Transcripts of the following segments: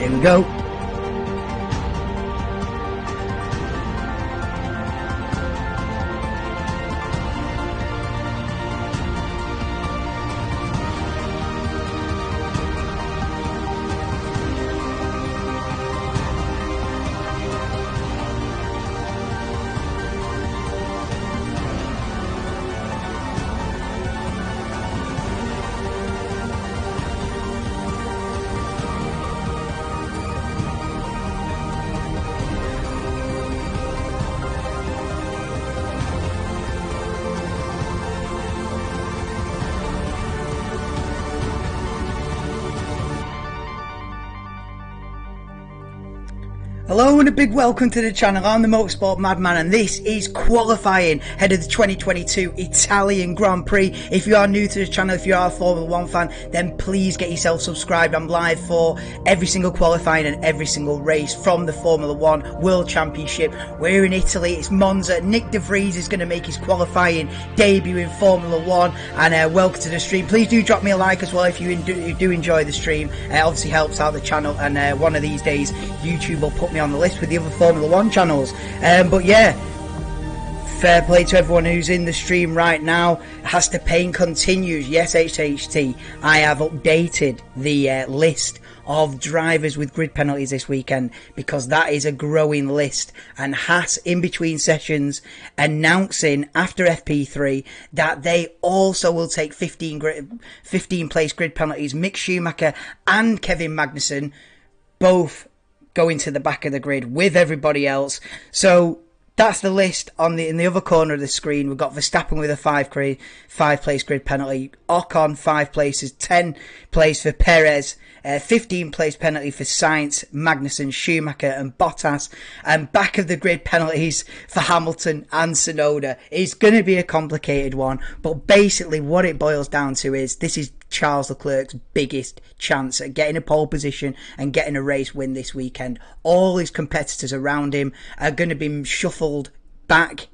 Here we go. Hello and a big welcome to the channel. I'm the Motorsport Madman and this is qualifying ahead of the 2022 Italian Grand Prix. If you are new to the channel, if you are a Formula 1 fan, then please get yourself subscribed. I'm live for every single qualifying and every single race from the Formula 1 World Championship. We're in Italy, it's Monza. Nick De Vries is going to make his qualifying debut in Formula 1 and welcome to the stream. Please do drop me a like as well if you do enjoy the stream. It obviously helps out the channel and one of these days YouTube will put me on the list with the other Formula 1 channels. But yeah, fair play to everyone who's in the stream right now. Has to Pain continues. Yes, HHT, I have updated the list of drivers with grid penalties this weekend because that is a growing list, and Haas in between sessions announcing after FP3 that they also will take 15 place grid penalties. Mick Schumacher and Kevin Magnussen both going to the back of the grid with everybody else. So that's the list. In the other corner of the screen, we've got Verstappen with a 5 place grid penalty, Ocon 5 places, 10 place for Perez, 15 place penalty for Sainz, Magnussen, Schumacher and Bottas, and back of the grid penalties for Hamilton and Tsunoda. It's going to be a complicated one, but basically what it boils down to is this is Charles Leclerc's biggest chance at getting a pole position and getting a race win this weekend. All his competitors around him are going to be shuffled back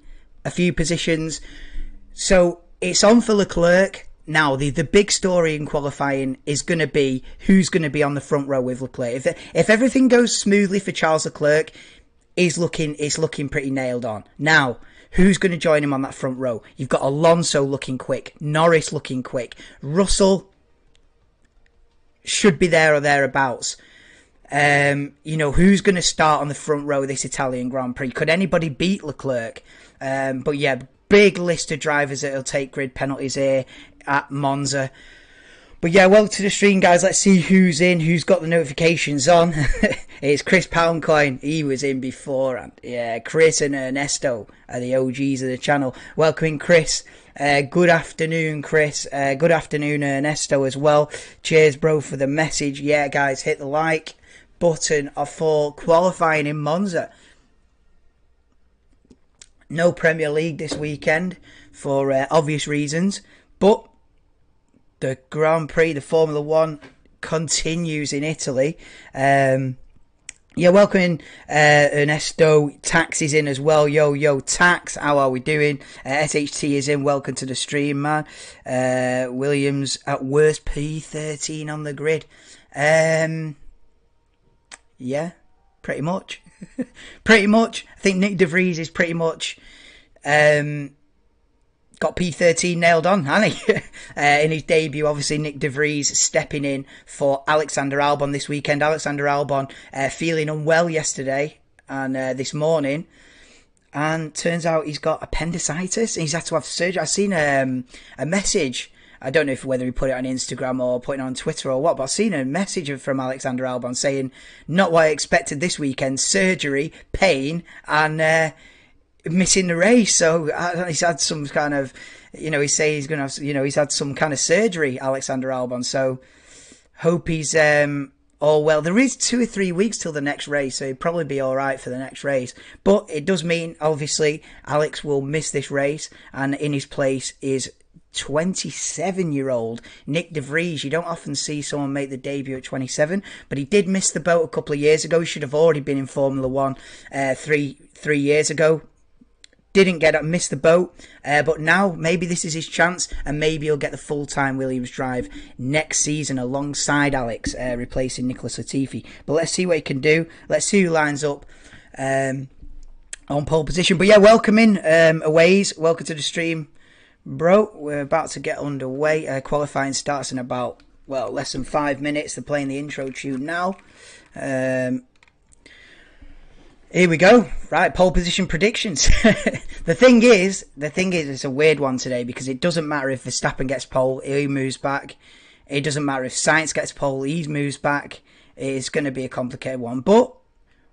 a few positions, so it's on for Leclerc. Now, the big story in qualifying is going to be who's going to be on the front row with Leclerc. If everything goes smoothly for Charles Leclerc, it's looking pretty nailed on. Now, who's going to join him on that front row? You've got Alonso looking quick, Norris looking quick, Russell should be there or thereabouts. Who's going to start on the front row of this Italian Grand Prix? Could anybody beat Leclerc? But yeah, big list of drivers that'll take grid penalties here at Monza. But yeah, welcome to the stream, guys. Let's see who's in, who's got the notifications on. It's Chris Poundcoin. He was in beforehand. Yeah, Chris and Ernesto are the OGs of the channel. Welcoming Chris. Good afternoon, Chris. Good afternoon, Ernesto, as well. Cheers, bro, for the message. Yeah, guys, hit the like button for qualifying in Monza. No Premier League this weekend for obvious reasons, but the Grand Prix, the Formula 1, continues in Italy. Yeah, welcoming Ernesto. Tax is in as well. Yo, Tax, how are we doing? SHT is in. Welcome to the stream, man. Williams at worst P13 on the grid. Yeah, pretty much. Pretty much. I think Nick De Vries is pretty much got P13 nailed on, hasn't he? In his debut, obviously, Nick De Vries stepping in for Alexander Albon this weekend. Alexander Albon feeling unwell yesterday and this morning, and turns out he's got appendicitis and he's had to have surgery. I've seen a message. I don't know whether he put it on Instagram or put it on Twitter or what, but I've seen a message from Alexander Albon saying, not what I expected this weekend, surgery, pain, and missing the race. So he's had some kind of, he's saying he's going to have, he's had some kind of surgery, Alexander Albon. So hope he's all well. There is 2 or 3 weeks till the next race, so he'll probably be all right for the next race. But it does mean, obviously, Alex will miss this race, and in his place is 27-year-old Nick De Vries. You don't often see someone make the debut at 27, but he did miss the boat a couple of years ago. He should have already been in Formula 1 three years ago. didn't missed the boat, but now maybe this is his chance, and maybe he'll get the full-time Williams drive next season alongside Alex, replacing Nicholas Latifi. But let's see what he can do. Let's see who lines up on pole position. But yeah, welcome in, Aways. Welcome to the stream, bro. We're about to get underway. Qualifying starts in about, well, less than 5 minutes. They're playing the intro tune now. Here we go. Right, pole position predictions. The thing is, it's a weird one today because it doesn't matter if Verstappen gets pole, he moves back. It doesn't matter if Sainz gets pole, he moves back. It's going to be a complicated one. But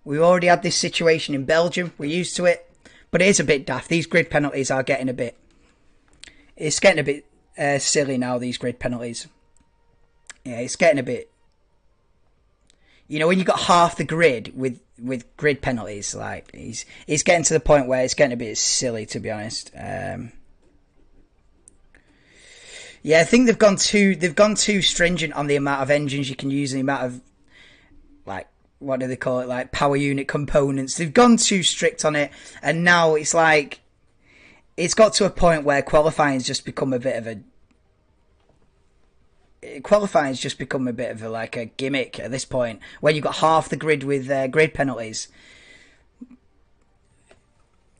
we already had this situation in Belgium. We're used to it. But it is a bit daft. These grid penalties are getting a bit... It's getting a bit silly now, these grid penalties. Yeah, it's getting a bit... You know, when you've got half the grid with grid penalties, like it's getting to the point where it's getting a bit silly, to be honest. Yeah, I think they've gone too stringent on the amount of engines you can use and the amount of, like, what do they call it, like power unit components. They've gone too strict on it, and now it's like it's got to a point where qualifying's just become a bit of a like a gimmick at this point, where you've got half the grid with grid penalties.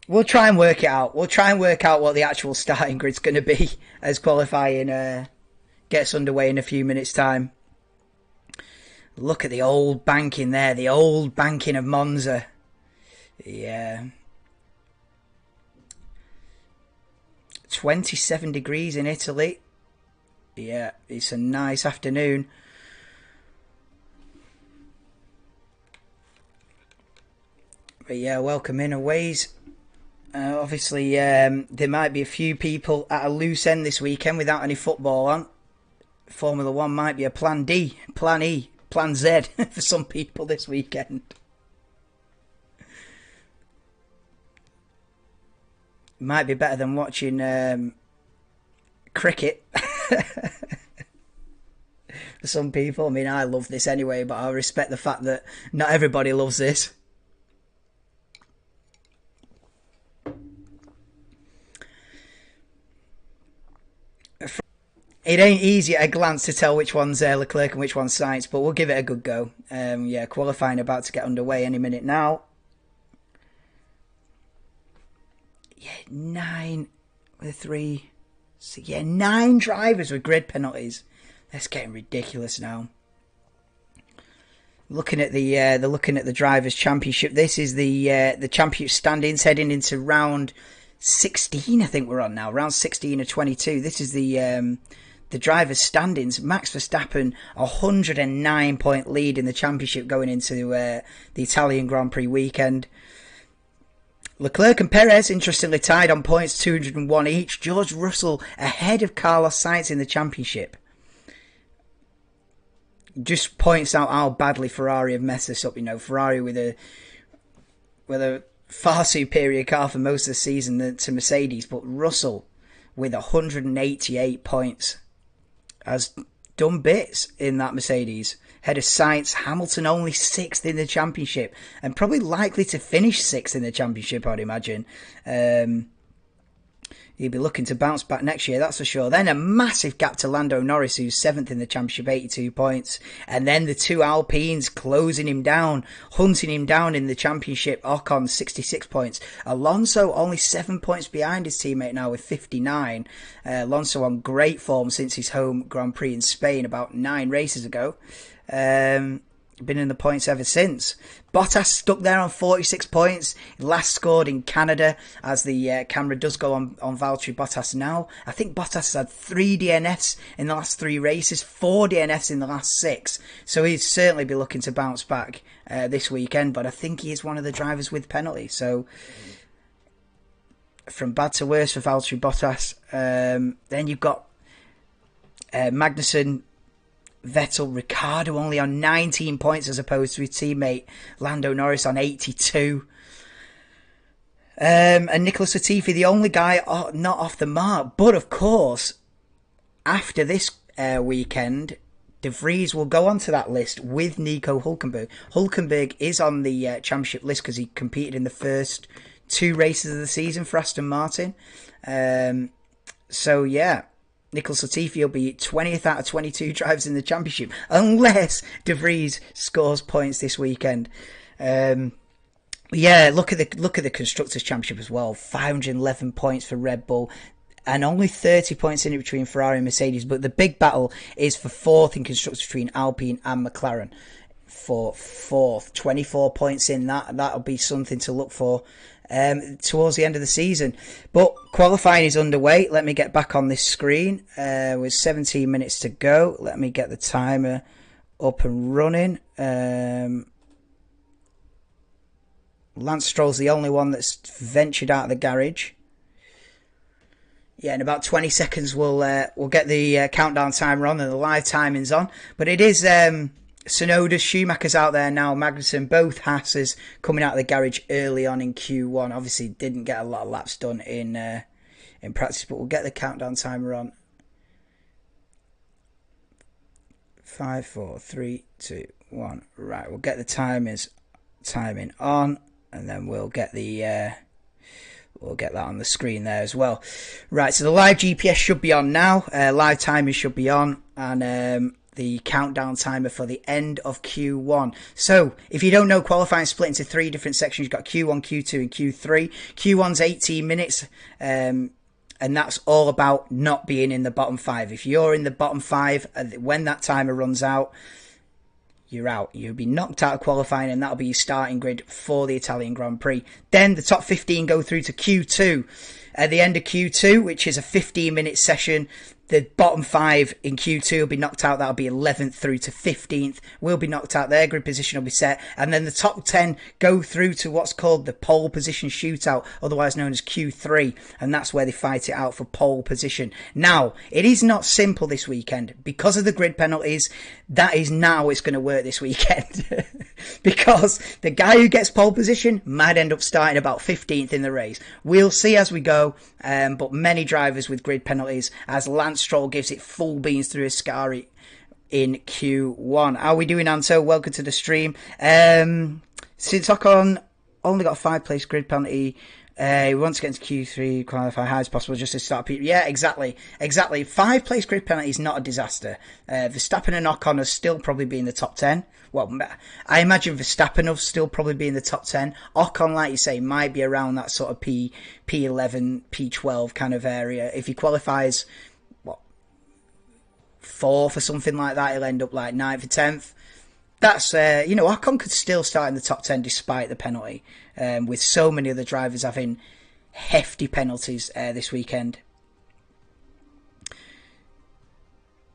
We'll try and work it out. We'll try and work out what the actual starting grid's going to be as qualifying gets underway in a few minutes' time. Look at the old banking there, the old banking of Monza. Yeah. 27 degrees in Italy. Yeah, it's a nice afternoon. But yeah, welcome in, Aways. Obviously, there might be a few people at a loose end this weekend without any football on. Formula One might be a plan D, plan E, plan Z for some people this weekend. Might be better than watching cricket. For some people, I mean, I love this anyway, but I respect the fact that not everybody loves this. It ain't easy at a glance to tell which one's Leclerc and which one's Sainz, but we'll give it a good go. Yeah, qualifying about to get underway any minute now. Yeah, 9 with 3. So yeah, 9 drivers with grid penalties. That's getting ridiculous now. Looking at the drivers' championship. This is the championship standings heading into round 16. I think we're on now, round 16 of 22. This is the drivers' standings. Max Verstappen, 109-point lead in the championship going into the Italian Grand Prix weekend. Leclerc and Perez, interestingly, tied on points, 201 each. George Russell ahead of Carlos Sainz in the championship. Just points out how badly Ferrari have messed this up. You know, Ferrari with a far superior car for most of the season to Mercedes, but Russell with 188 points has done bits in that Mercedes. Head of Sainz, Hamilton only 6th in the championship, and probably likely to finish 6th in the championship, I'd imagine. He'll be looking to bounce back next year, that's for sure. Then a massive gap to Lando Norris, who's 7th in the championship, 82 points. And then the 2 Alpines closing him down, hunting him down in the championship. Ocon, 66 points. Alonso only 7 points behind his teammate now with 59. Alonso on great form since his home Grand Prix in Spain about 9 races ago. Been in the points ever since. Bottas stuck there on 46 points. Last scored in Canada, as the camera does go on Valtteri Bottas now. I think Bottas has had 3 DNFs in the last 3 races, 4 DNFs in the last 6. So he'd certainly be looking to bounce back this weekend. But I think he is one of the drivers with penalty. So from bad to worse for Valtteri Bottas. Then you've got Magnussen, Vettel, Ricciardo only on 19 points as opposed to his teammate Lando Norris on 82. And Nicholas Latifi, the only guy not off the mark. But of course, after this weekend, De Vries will go onto that list with Nico Hülkenberg. Hülkenberg is on the championship list because he competed in the first 2 races of the season for Aston Martin. So yeah, Nicholas Latifi will be 20th out of 22 drivers in the championship, unless De Vries scores points this weekend. Yeah, look at the Constructors' Championship as well. 511 points for Red Bull, and only 30 points in it between Ferrari and Mercedes. But the big battle is for 4th in Constructors between Alpine and McLaren. For 4th, 24 points in that'll be something to look for towards the end of the season. But qualifying is underway. Let me get back on this screen with 17 minutes to go. Let me get the timer up and running. Lance Stroll's the only one that's ventured out of the garage. Yeah, in about 20 seconds we'll get the countdown timer on and the live timing's on. But it is Tsunoda, Schumacher's out there now, Magnussen, both Haas's coming out of the garage early on in Q1. Obviously didn't get a lot of laps done in practice, but we'll get the countdown timer on. 5, 4, 3, 2, 1. Right, we'll get the timing on, and then we'll get the we'll get that on the screen there as well. Right, so the live GPS should be on now. Live timing should be on, and the countdown timer for the end of Q1. So, if you don't know, qualifying is split into 3 different sections. You've got Q1, Q2, and Q3. Q1's 18 minutes, and that's all about not being in the bottom 5. If you're in the bottom 5, when that timer runs out, you're out. You'll be knocked out of qualifying, and that'll be your starting grid for the Italian Grand Prix. Then the top 15 go through to Q2. At the end of Q2, which is a 15-minute session, the bottom 5 in Q2 will be knocked out. That'll be 11th through to 15th. Will be knocked out. Their grid position will be set. And then the top 10 go through to what's called the pole position shootout, otherwise known as Q3. And that's where they fight it out for pole position. Now, it is not simple this weekend. Because of the grid penalties, that is now it's going to work this weekend. Because the guy who gets pole position might end up starting about 15th in the race. We'll see as we go. But many drivers with grid penalties, as Lance Stroll gives it full beans through Ascari in Q1. How are we doing, Anto? Welcome to the stream. Since Ocon only got a 5-place grid penalty, he wants to get into Q3, qualify high as possible just to start people. Yeah, exactly. 5-place grid penalty is not a disaster. Verstappen and Ocon will still probably be in the top 10. Well, I imagine Verstappen will still probably be in the top 10. Ocon, like you say, might be around that sort of P11, P12 kind of area. If he qualifies, 4th or something like that, he'll end up like 9th or 10th. That's, Ocon could still start in the top 10 despite the penalty, with so many other drivers having hefty penalties this weekend.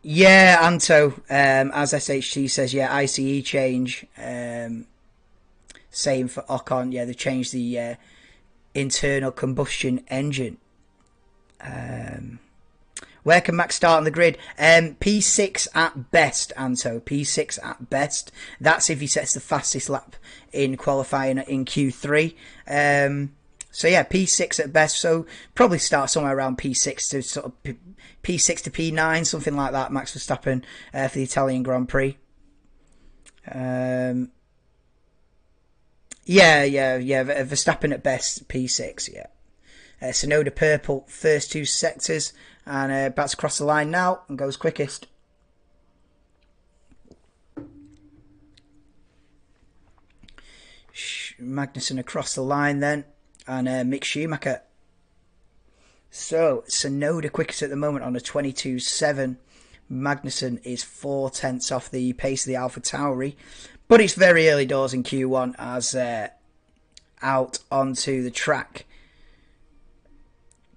Yeah, Anto, as SHT says, yeah, ICE change. Same for Ocon. Yeah, they changed the internal combustion engine. Where can Max start on the grid? P6 at best, Anto. P6 at best. That's if he sets the fastest lap in qualifying in Q3. So yeah, P6 at best. So probably start somewhere around P6 to sort of P6 to P9, something like that. Max Verstappen for the Italian Grand Prix. Yeah. Verstappen at best, P6. Yeah. Tsunoda purple, first 2 sectors, and about to cross the line now and goes quickest. Magnussen across the line then, and Mick Schumacher. So, Tsunoda quickest at the moment on a 22.7. Magnussen is 4/10 off the pace of the AlphaTauri. But it's very early doors in Q1 as out onto the track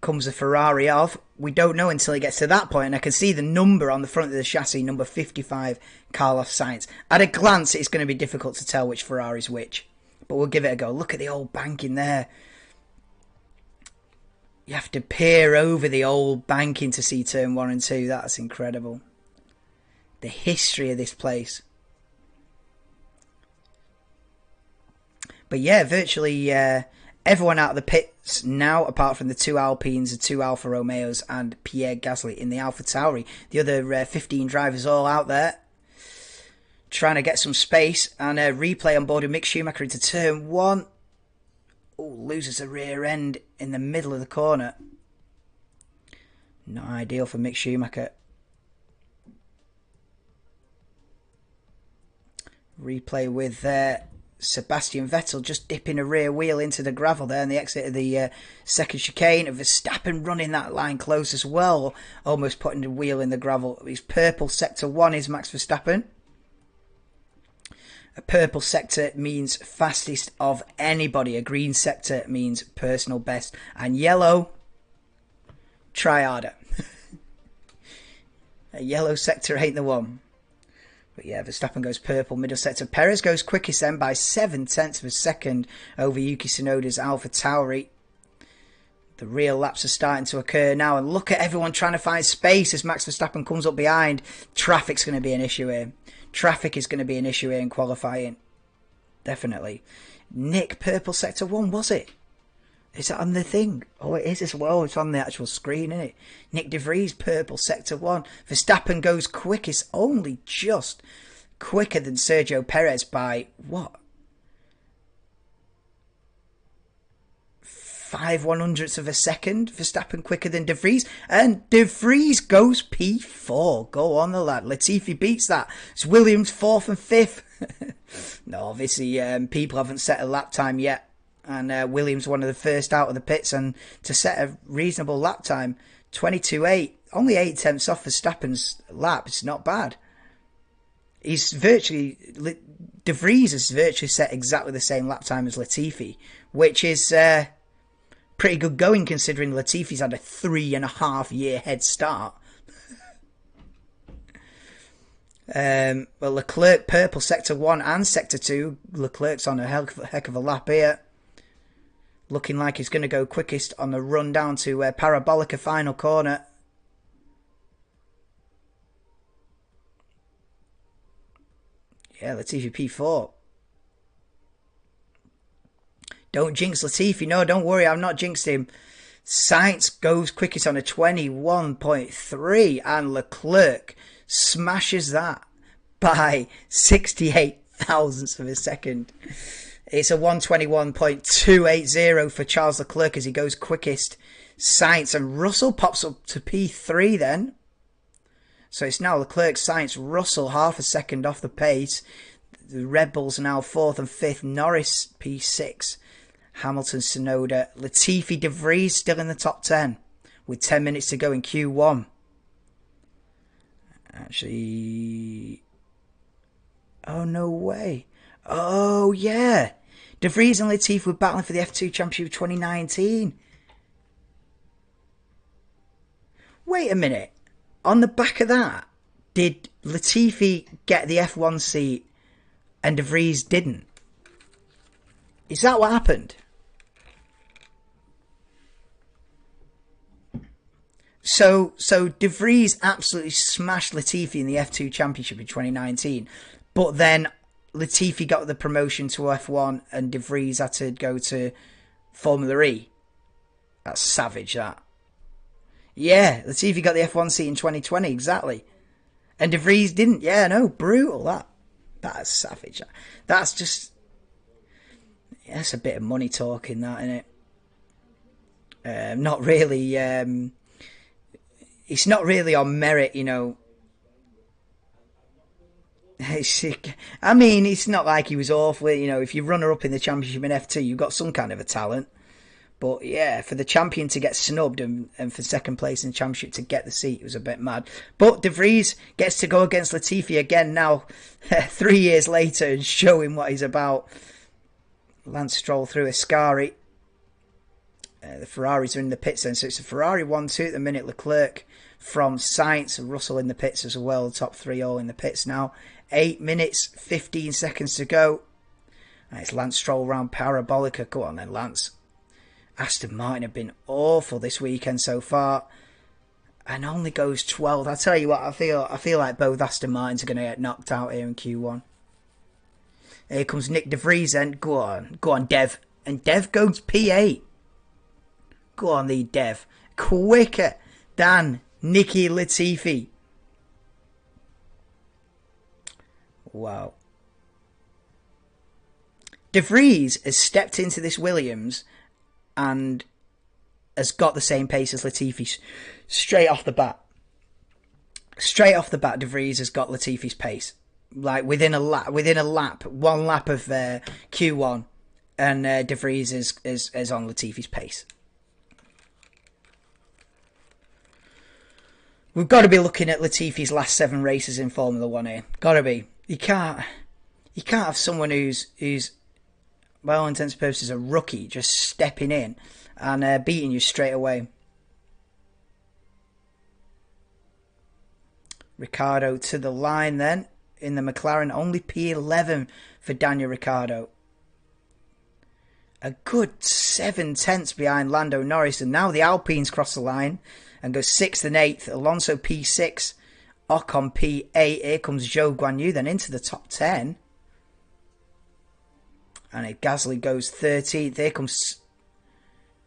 comes a Ferrari of. We don't know until it gets to that point. And I can see the number on the front of the chassis, number 55, Carlos Sainz. At a glance, it's going to be difficult to tell which Ferrari's which. But we'll give it a go. Look at the old banking there. You have to peer over the old banking to see turn 1 and 2. That's incredible. The history of this place. But yeah, virtually everyone out of the pits now, apart from the 2 Alpines, the 2 Alfa Romeos, and Pierre Gasly in the AlphaTauri. The other 15 drivers all out there trying to get some space. And replay on board with Mick Schumacher into turn 1. Oh, loses a rear end in the middle of the corner. Not ideal for Mick Schumacher. Replay with Sebastian Vettel just dipping a rear wheel into the gravel there in the exit of the second chicane. Verstappen running that line close as well, almost putting the wheel in the gravel. His purple sector 1 is Max Verstappen. A purple sector means fastest of anybody. A green sector means personal best. And yellow, try harder. A yellow sector ain't the one. But yeah, Verstappen goes purple, middle sector. Perez goes quickest then by 7/10 of a second over Yuki Tsunoda's AlphaTauri. The real laps are starting to occur now. And look at everyone trying to find space as Max Verstappen comes up behind. Traffic's going to be an issue here. Traffic is going to be an issue here in qualifying. Definitely. Nick, purple sector 1, was it? Is that on the thing? Oh, it is as well. It's on the actual screen, isn't it? Nick De Vries, purple sector 1. Verstappen goes quickest, only just quicker than Sergio Perez by, what? 5/100ths of a second. Verstappen quicker than De Vries. And De Vries goes P4. Go on, the lad. Latifi beats that. It's Williams 4th and 5th. No, obviously, people haven't set a lap time yet. And Williams one of the first out of the pits, and to set a reasonable lap time, 22.8, only 8/10 off Verstappen's lap. It's not bad. He's virtually, De Vries has virtually set exactly the same lap time as Latifi, which is pretty good going considering Latifi's had a 3.5-year head start. Well, Leclerc, purple sector 1 and sector 2. Leclerc's on a heck of a lap here. Looking like he's going to go quickest on the run down to Parabolica final corner. Yeah, Latifi P4. Don't jinx Latifi. No, don't worry. I'm not jinxed him. Sainz goes quickest on a 21.3. And Leclerc smashes that by 68 thousandths of a second. It's a 121.280 for Charles Leclerc as he goes quickest. Sainz and Russell pops up to P3 then. So it's now Leclerc, Sainz, Russell half a second off the pace. The Red Bulls are now 4th and 5th. Norris P6. Hamilton, Tsunoda. Latifi, De Vries still in the top 10 with 10 minutes to go in Q1. Actually... Oh, no way. Oh, yeah. De Vries and Latifi were battling for the F2 Championship 2019. Wait a minute. On the back of that, did Latifi get the F1 seat and De Vries didn't? Is that what happened? So De Vries absolutely smashed Latifi in the F2 Championship in 2019, but then Latifi got the promotion to F1 and De Vries had to go to Formula E. That's savage, that. Yeah, Latifi got the F1 seat in 2020, exactly. And De Vries didn't. Yeah, no, brutal, that. That's savage. That's just... Yeah, that's a bit of money talking, that, isn't it? Not really... it's not really on merit, you know. I mean, it's not like he was awful. You know, if you runner up in the championship in F2, you've got some kind of a talent. But yeah, for the champion to get snubbed and for second place in the championship to get the seat, it was a bit mad. But De Vries gets to go against Latifi again now, 3 years later, and show him what he's about. Lance Stroll through Ascari. The Ferraris are in the pits then, so it's a Ferrari 1-2 at the minute. Leclerc from Sainz, Russell in the pits as well. The top 3 all in the pits now. 8 minutes, 15 seconds to go. And it's Lance Stroll round Parabolica. Go on then, Lance. Aston Martin have been awful this weekend so far. And only goes 12th. I tell you what, I feel like both Aston Martins are going to get knocked out here in Q1. Here comes Nick De Vries then. Go on, Dev. And Dev goes P8. Go on, the Dev. Quicker than Nicky Latifi. Wow. De Vries has stepped into this Williams and has got the same pace as Latifi straight off the bat. Straight off the bat, De Vries has got Latifi's pace. Like within a lap, one lap of Q1, and De Vries is on Latifi's pace. We've got to be looking at Latifi's last 7 races in Formula 1 here. Got to be. You can't have someone who's by all intents and purposes a rookie just stepping in and beating you straight away. Ricciardo to the line then in the McLaren, only P11 for Daniel Ricciardo. A good 7 tenths behind Lando Norris, and now the Alpines cross the line and go 6th and 8th. Alonso P6, Ocon P8. Here comes Zhou Guanyu then into the top 10. And Gasly goes 13th. Here comes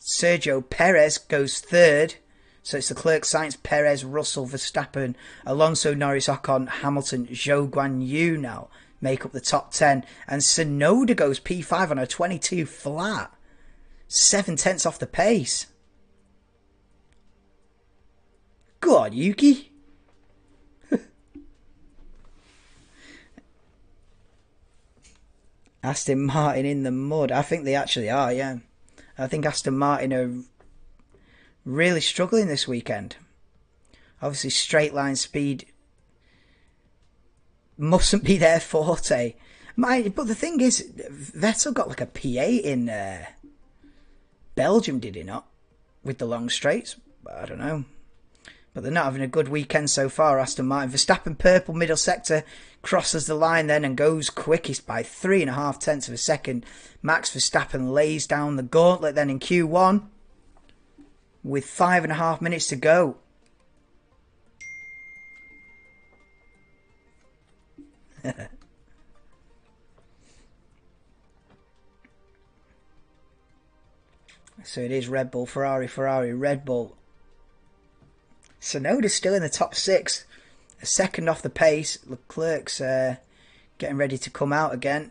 Sergio Perez goes 3rd. So it's Leclerc, Sainz, Perez, Russell, Verstappen, Alonso, Norris, Ocon, Hamilton, Zhou Guanyu now make up the top 10. And Tsunoda goes P5 on a 22 flat. 7 tenths off the pace. Go on, Yuki. Aston Martin in the mud. I think they actually are, yeah. I think Aston Martin are really struggling this weekend. Obviously, straight line speed mustn't be their forte. But the thing is, Vettel got like a P8 in Belgium, did he not? With the long straights? I don't know. But they're not having a good weekend so far, Aston Martin. Verstappen, purple middle sector, crosses the line then and goes quickest by 3.5 tenths of a second. Max Verstappen lays down the gauntlet then in Q1 with 5.5 minutes to go. So it is Red Bull, Ferrari, Red Bull. Tsunoda's still in the top 6. A second off the pace. Leclerc's getting ready to come out again.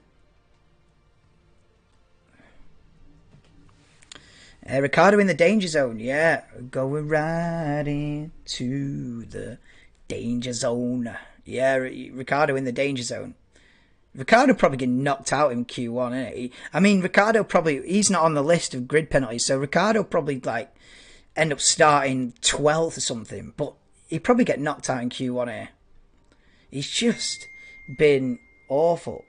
Ricciardo in the danger zone. Yeah, going right into the danger zone. Yeah, Ricciardo in the danger zone. Ricciardo probably getting knocked out in Q1, isn't he? I mean, Ricciardo probably, he's not on the list of grid penalties, so Ricciardo probably like end up starting 12th or something, but he'd probably get knocked out in Q1 here. He's just been awful.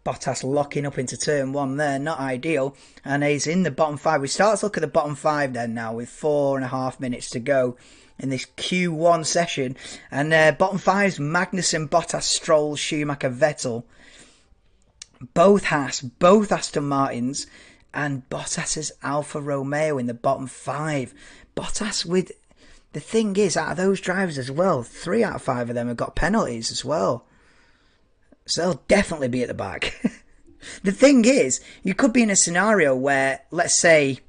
Bottas locking up into turn 1 there, not ideal, and he's in the bottom 5. We start to look at the bottom 5 then now with 4.5 minutes to go in this Q1 session, and bottom 5's Magnussen, Bottas, Stroll, Schumacher, Vettel. Both Haas, both Aston Martins, and Bottas's Alfa Romeo in the bottom 5. Bottas with, the thing is, out of those drivers as well, 3 out of 5 of them have got penalties as well. So they'll definitely be at the back. The thing is, you could be in a scenario where, let's say,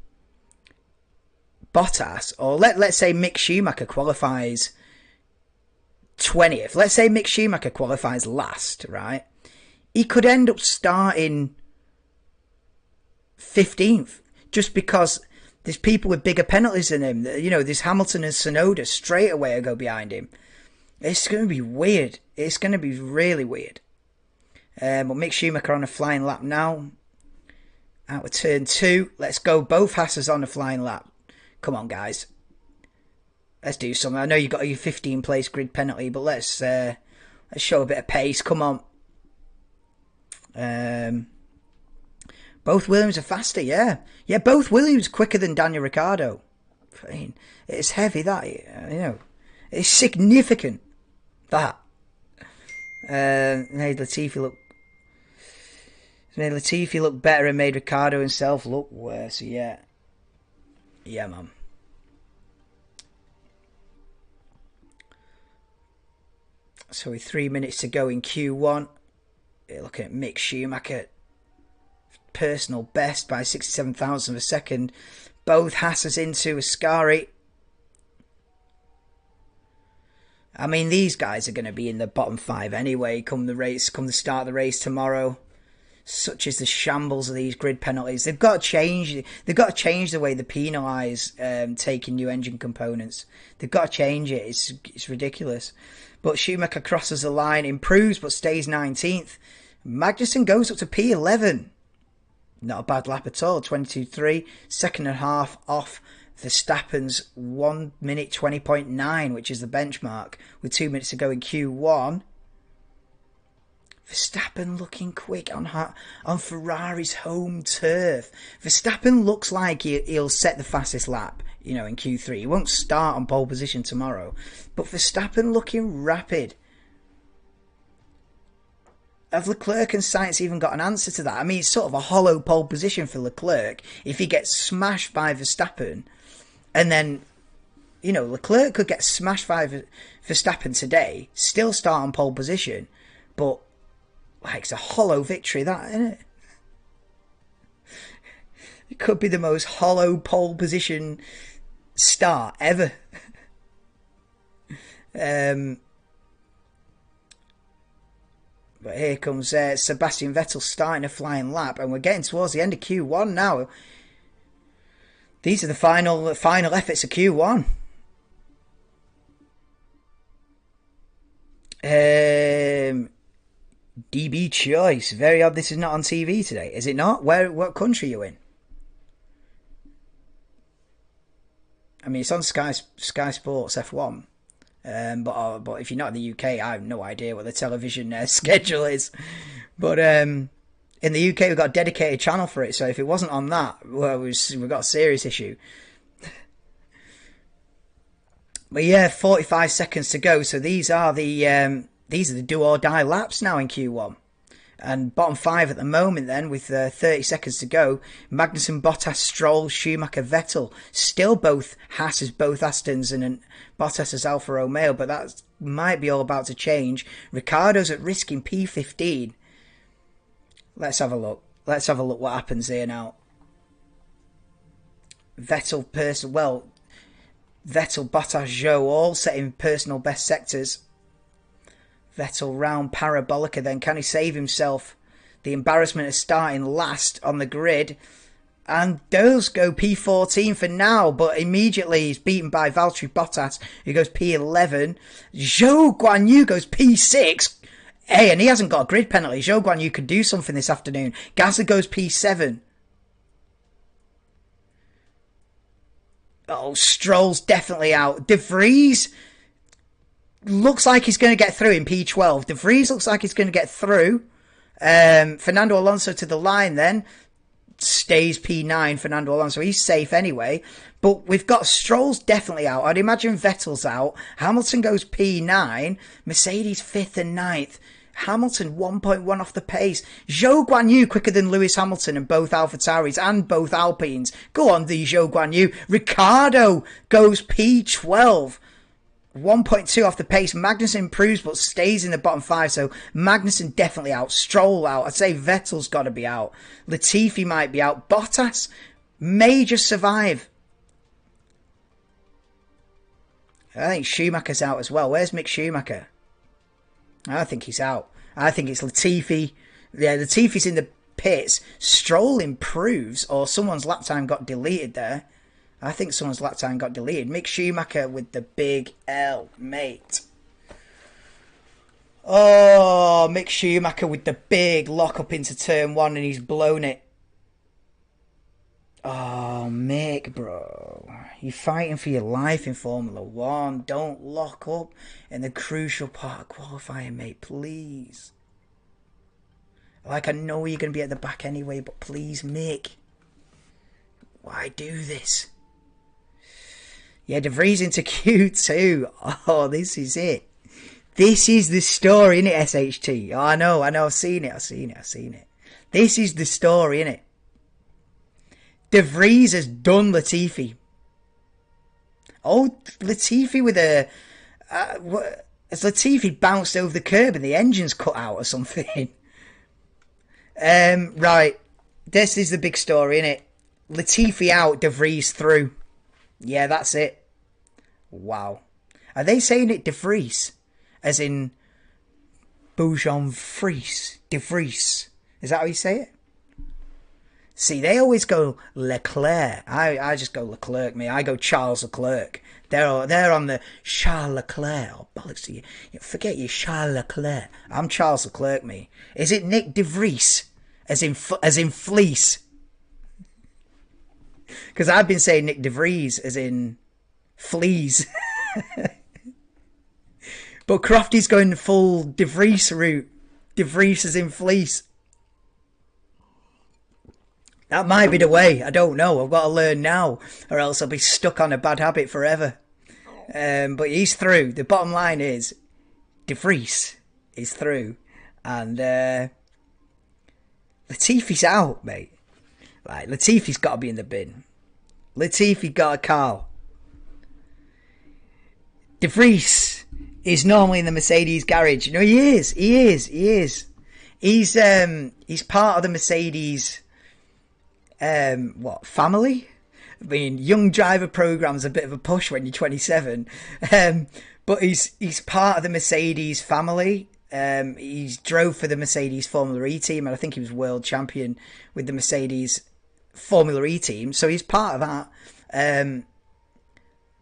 Bottas, or let's say Mick Schumacher qualifies 20th. Let's say Mick Schumacher qualifies last, right? He could end up starting 15th just because there's people with bigger penalties than him. You know, there's Hamilton and Tsunoda straight away go behind him. It's going to be weird. It's going to be really weird. But Mick Schumacher on a flying lap now. Out of turn 2. Let's go. Both Haas's on a flying lap. Come on, guys. Let's do something. I know you got your 15 place grid penalty, but let's show a bit of pace. Come on. Both Williams are faster, yeah. Yeah, both Williams quicker than Daniel Ricciardo. I mean, it's heavy, that, you know. It's significant, that. Made Latifi look better and made Ricciardo himself look worse, yeah. Yeah, man. So with 3 minutes to go in Q1, you're looking at Mick Schumacher, personal best by 67,000 of a second. Both Haas's into Ascari. I mean, these guys are going to be in the bottom 5 anyway. Come the start of the race tomorrow. Such is the shambles of these grid penalties. They've got to change. They've got to change the way they penalise taking new engine components. They've got to change it. It's ridiculous. But Schumacher crosses the line, improves, but stays 19th. Magnussen goes up to P11. Not a bad lap at all. 22.3, second and a half off Verstappen's 1 minute 20.9, which is the benchmark, with 2 minutes to go in Q1. Verstappen looking quick on Ferrari's home turf. Verstappen looks like he'll set the fastest lap, in Q3. He won't start on pole position tomorrow, but Verstappen looking rapid. Have Leclerc and Sainz even got an answer to that? I mean, it's sort of a hollow pole position for Leclerc if he gets smashed by Verstappen. And then, Leclerc could get smashed by Verstappen today, still start on pole position, but it's a hollow victory, that, isn't it? It could be the most hollow pole position start ever. But here comes Sebastian Vettel starting a flying lap, and we're getting towards the end of Q1 now. These are the final efforts of Q1. DB choice. Very odd this is not on TV today. Is it not? What country are you in? I mean, it's on Sky Sports F1. But if you're not in the UK, I have no idea what the television schedule is. But in the UK, we've got a dedicated channel for it. So if it wasn't on that, well, we've got a serious issue. But yeah, 45 seconds to go. So these are the do or die laps now in Q1. And bottom 5 at the moment then, with 30 seconds to go. Magnussen, Bottas, Stroll, Schumacher, Vettel. Still both Haas's, both Astons, and Bottas as Alfa Romeo, but that might be all about to change. Ricciardo's at risk in P15. Let's have a look. Let's have a look what happens here now. Vettel, Bottas, Zhou all setting personal best sectors. Vettel round Parabolica then. Can he save himself the embarrassment of starting last on the grid? And does go P14 for now, but immediately he's beaten by Valtteri Bottas, who goes P11. Zhou Guanyu goes P6. Hey, and he hasn't got a grid penalty. Zhou Guanyu could do something this afternoon. Gasly goes P7. Oh, Stroll's definitely out. De Vries looks like he's going to get through in P12. De Vries looks like he's going to get through. Fernando Alonso to the line then. Stays P9, Fernando Alonso. He's safe anyway. But we've got Stroll's definitely out. I'd imagine Vettel's out. Hamilton goes P9. Mercedes 5th and 9th. Hamilton 1.1 off the pace. Zhou Guanyu quicker than Lewis Hamilton and both AlphaTauris and both Alpines. Go on, the Zhou Guanyu. Ricciardo goes P12. 1.2 off the pace. Magnussen improves but stays in the bottom 5, so Magnussen definitely out. Stroll out. I'd say Vettel's got to be out. Latifi might be out. Bottas may just survive. I think Schumacher's out as well. Where's Mick Schumacher? I think he's out. I think it's Latifi. Yeah, Latifi's in the pits. Stroll improves, or someone's lap time got deleted there. I think someone's lap time got deleted. Mick Schumacher with the big L, mate. Oh, Mick Schumacher with the big lock up into turn 1 and he's blown it. Oh, Mick, bro. You're fighting for your life in Formula 1. Don't lock up in the crucial part of qualifying, mate. Please. I know you're going to be at the back anyway, but please, Mick. Why do this? Yeah, De Vries into Q2. Oh, this is it. This is the story, innit, SHT? Oh, I know, I've seen it. This is the story, innit? De Vries has done Latifi. Oh, Latifi with a... has Latifi bounced over the curb and the engine's cut out or something? Right. This is the big story, innit? Latifi out, De Vries through. Yeah, that's it. Wow. Are they saying it de Vries? As in Boujon Vries? De Vries. Is that how you say it? See, they always go Leclerc. I just go Leclerc, me. I go Charles Leclerc. They're on the Charles Leclerc. Oh, bollocks, you forget you Charles Leclerc. I'm Charles Leclerc, me. Is it Nick de Vries? As in fleece? Because I've been saying Nick de Vries as in fleas. But Crofty's going full de Vries route. De Vries as in fleece. That might be the way. I don't know. I've got to learn now, or else I'll be stuck on a bad habit forever. But he's through. The bottom line is, De Vries is through, and Latifi's out, mate. Like, Latifi's got to be in the bin. Latifi got a Carl. De Vries is normally in the Mercedes garage. You know, he is. He's part of the Mercedes. Family? I mean, young driver program's a bit of a push when you're 27. But he's part of the Mercedes family. He's drove for the Mercedes Formula E team, and I think he was world champion with the Mercedes Formula E team. So he's part of that.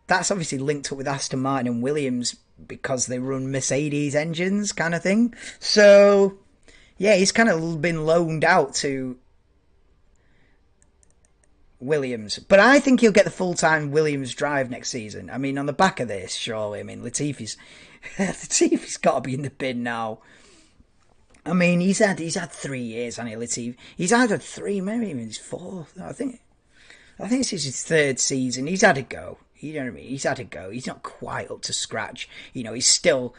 That's obviously linked up with Aston Martin and Williams because they run Mercedes engines, kind of thing. So yeah, he's kind of been loaned out to Williams, but I think he'll get the full-time Williams drive next season. I mean, on the back of this, surely. I mean, Latifi's got to be in the bin now. I mean, he's had 3 years, hasn't he, Latifi? He's had 3, maybe even his 4th. I think this is his 3rd season. He's had a go. You know what I mean? He's had a go. He's not quite up to scratch. You know, he's still,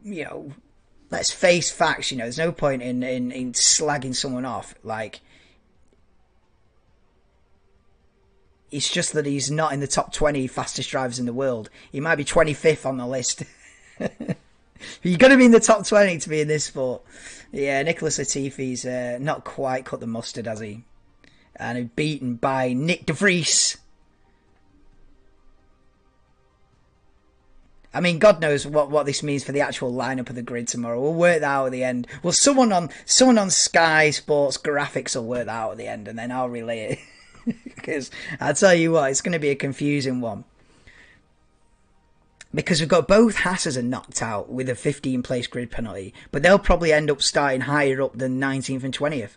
you know, let's face facts. You know, there's no point in slagging someone off. Like, it's just that he's not in the top 20 fastest drivers in the world. He might be 25th on the list. You're going to be in the top 20 to be in this sport. Yeah, Nicholas Latifi's not quite cut the mustard, has he? And he's beaten by Nick de Vries. I mean, God knows what this means for the actual lineup of the grid tomorrow. We'll work that out at the end. Well, someone on Sky Sports Graphics will work that out at the end, and then I'll relay it. Because I tell you what, it's going to be a confusing one. Because we've got both Haas's are knocked out with a 15-place grid penalty, but they'll probably end up starting higher up than 19th and 20th.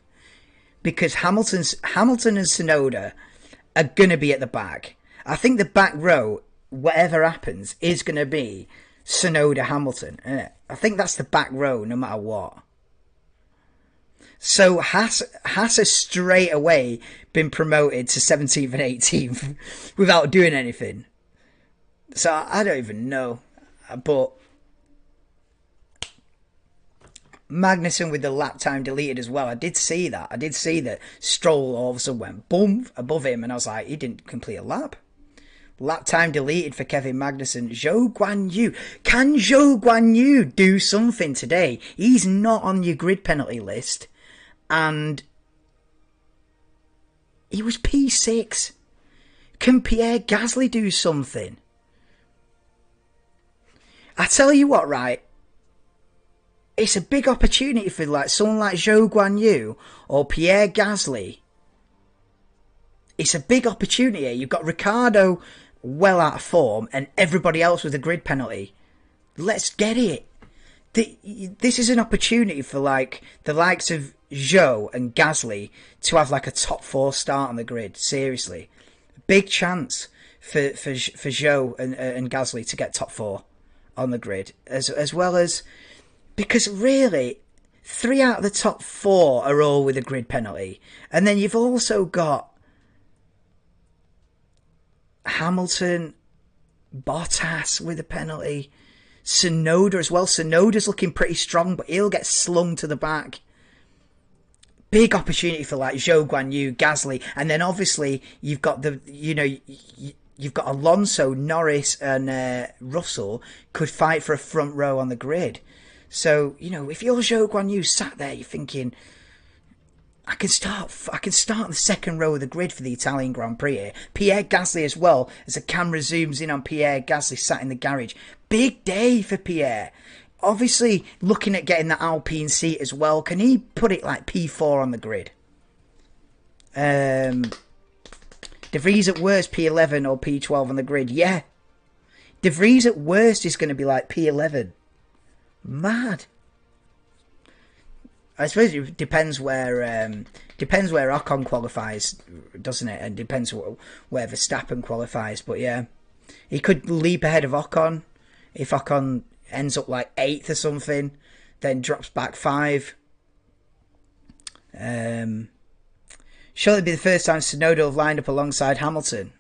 Because Hamilton and Tsunoda are going to be at the back. I think the back row, whatever happens, is going to be Tsunoda Hamilton, isn't it? I think that's the back row no matter what. So Haas has straight away been promoted to 17th and 18th without doing anything. So I don't even know. But Magnussen with the lap time deleted as well. I did see that. I did see that Stroll all of a sudden went boom above him, and I was like, he didn't complete a lap. Lap time deleted for Kevin Magnussen. Zhou Guanyu. Can Zhou Guanyu do something today? He's not on your grid penalty list. And he was P6. Can Pierre Gasly do something? I tell you what, right? It's a big opportunity for like someone like Zhou Guanyu or Pierre Gasly. It's a big opportunity. You've got Ricciardo well out of form and everybody else with a grid penalty. Let's get it. This is an opportunity for like the likes of Zhou and Gasly to have like a top 4 start on the grid. Seriously, big chance for Zhou and Gasly to get top 4 on the grid, as well as, because really 3 out of the top 4 are all with a grid penalty, and then you've also got Hamilton, Bottas with a penalty, Tsunoda as well. Tsunoda's looking pretty strong, but he'll get slung to the back. Big opportunity for like Zhou Guanyu, Gasly, and then obviously you've got you've got Alonso, Norris, and Russell could fight for a front row on the grid. So if you're Zhou Guanyu sat there, you're thinking, I can start on the second row of the grid for the Italian Grand Prix here. Pierre Gasly as well, as the camera zooms in on Pierre Gasly sat in the garage. Big day for Pierre. Obviously, looking at getting the Alpine seat as well. Can he put it like P4 on the grid? De Vries at worst P11 or P12 on the grid. Yeah. De Vries at worst is going to be like P11. Mad. I suppose it depends where Ocon qualifies, doesn't it? And depends where Verstappen qualifies. But yeah, he could leap ahead of Ocon if Ocon ends up like 8th or something, then drops back 5. Surely be the first time Tsunoda have lined up alongside Hamilton.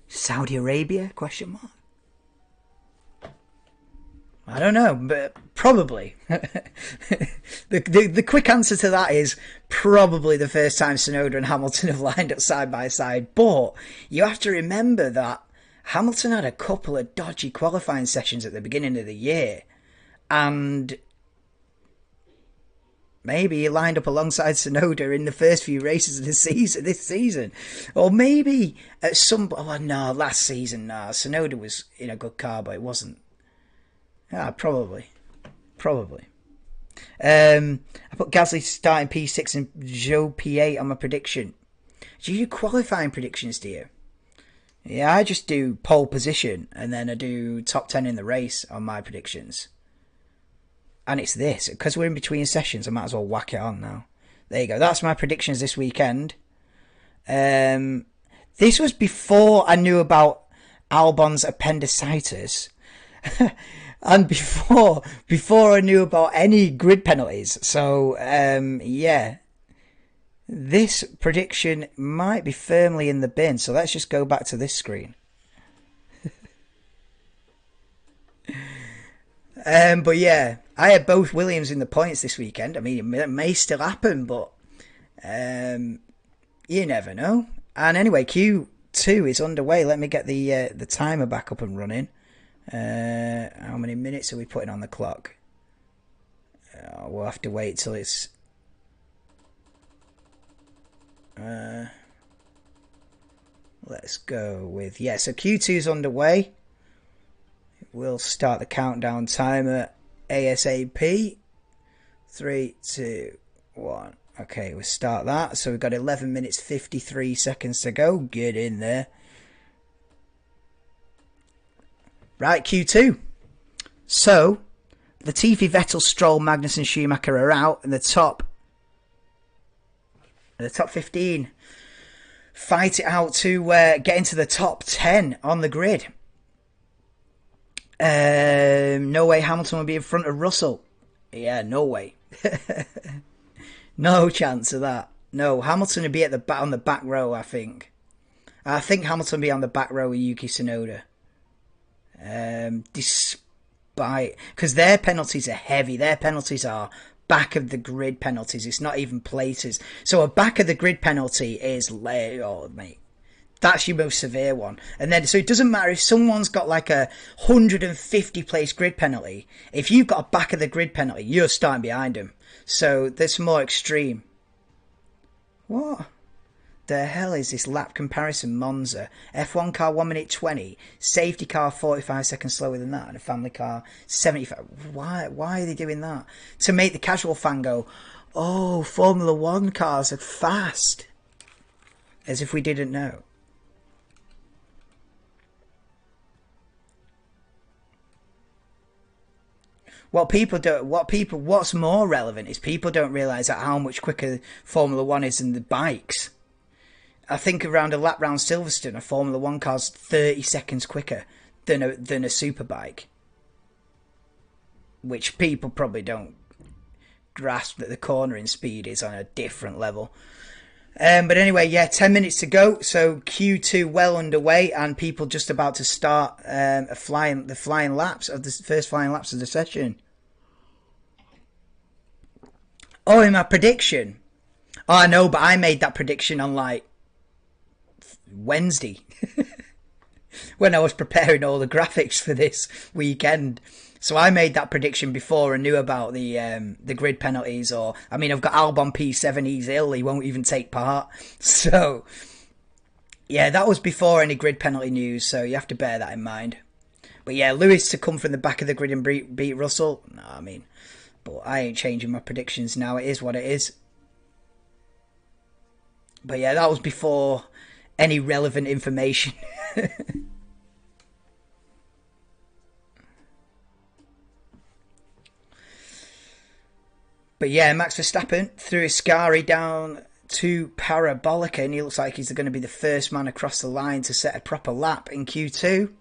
Saudi Arabia? Question mark. I don't know, but probably. the quick answer to that is probably the first time Tsunoda and Hamilton have lined up side by side. But you have to remember that Hamilton had a couple of dodgy qualifying sessions at the beginning of the year, and maybe he lined up alongside Tsunoda in the first few races of this season. Or maybe at some... Oh, no, last season, no. Tsunoda was in a good car, but it wasn't. Probably. I put Gasly starting P6 and Zhou P8 on my prediction. Do you do qualifying predictions, do you? Yeah, I just do pole position, and then I do top 10 in the race on my predictions. And it's this, because we're in between sessions, I might as well whack it on now. There you go, that's my predictions this weekend. This was before I knew about Albon's appendicitis. And before I knew about any grid penalties. So, yeah. This prediction might be firmly in the bin. So let's just go back to this screen. But yeah, I had both Williams in the points this weekend. I mean, it may still happen, but you never know. And anyway, Q2 is underway. Let me get the timer back up and running. How many minutes are we putting on the clock? We'll have to wait till it's... let's go with... Yeah, so Q2 is underway. We'll start the countdown timer ASAP. 3, 2, 1. Okay, we'll start that. So we've got 11 minutes 53 seconds to go. Get in there. Right, Q2. So, Latifi, Vettel, Stroll, Magnussen, Schumacher are out, and the top 15 fight it out to get into the top 10 on the grid. No way Hamilton will be in front of Russell. Yeah, no way. No chance of that. No, Hamilton will be at on the back row, I think. I think Hamilton will be on the back row with Yuki Tsunoda. Despite... Because their penalties are heavy. Their penalties are back of the grid penalties. It's not even places. So a back of the grid penalty is... Oh, mate. That's your most severe one. And then, so it doesn't matter if someone's got like a 150 place grid penalty. If you've got a back of the grid penalty, you're starting behind them. So that's more extreme. What the hell is this lap comparison Monza? F1 car 1 minute 20, safety car 45 seconds slower than that, and a family car 75. Why are they doing that? To make the casual fan go, oh, Formula 1 cars are fast. As if we didn't know. What's more relevant is people don't realise that how much quicker Formula 1 is than the bikes. I think around a lap round Silverstone, a Formula 1 car's 30 seconds quicker than a superbike. Which people probably don't grasp that the cornering speed is on a different level. But anyway, yeah, 10 minutes to go. So Q2 well underway, and people just about to start the flying laps of the first flying laps of the session. Oh, in my prediction. Oh, I know, but I made that prediction on like Wednesday when I was preparing all the graphics for this weekend. So I made that prediction before I knew about the grid penalties. Or I mean, I've got Albon P7. He's ill. He won't even take part. So yeah, that was before any grid penalty news. So you have to bear that in mind. But yeah, Lewis to come from the back of the grid and beat Russell. No, I mean, but I ain't changing my predictions now. It is what it is. But yeah, that was before any relevant information. But yeah, Max Verstappen threw his Scari down to Parabolica, and he looks like he's going to be the first man across the line to set a proper lap in Q2.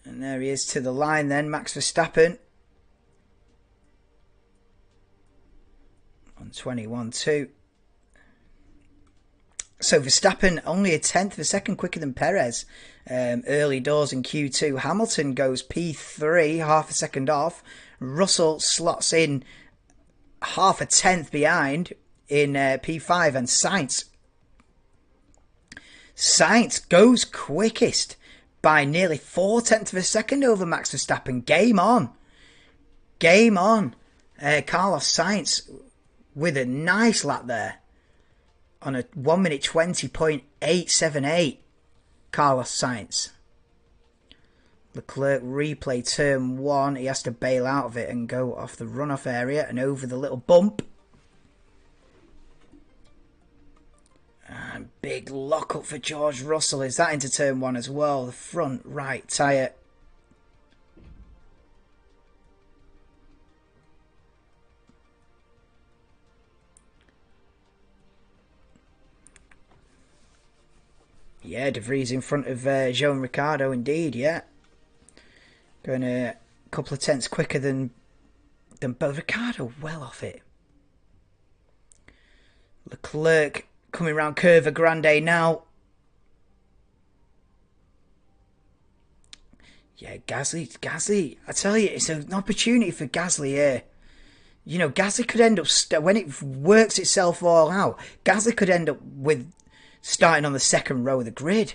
And there he is to the line then, Max Verstappen. On 21-2. So Verstappen only a tenth of a second quicker than Perez early doors in Q2. Hamilton goes P3, half a second off. Russell slots in half a tenth behind in P5. And Sainz goes quickest by nearly 4/10 of a second over Max Verstappen. Game on. Game on. Carlos Sainz with a nice lap there. On a 1 minute 20.878, Carlos Sainz. Leclerc replay turn 1. He has to bail out of it and go off the runoff area and over the little bump. And big lockup for George Russell. Is that into turn 1 as well? The front right tyre. Yeah, De Vries in front of Joan Ricciardo, indeed, yeah. Going a couple of tenths quicker than both. Ricciardo well off it. Leclerc coming round Curva Grande now. Yeah, Gasly. I tell you, it's an opportunity for Gasly here. You know, Gasly could end up, when it works itself all out, Gasly could end up with starting on the second row of the grid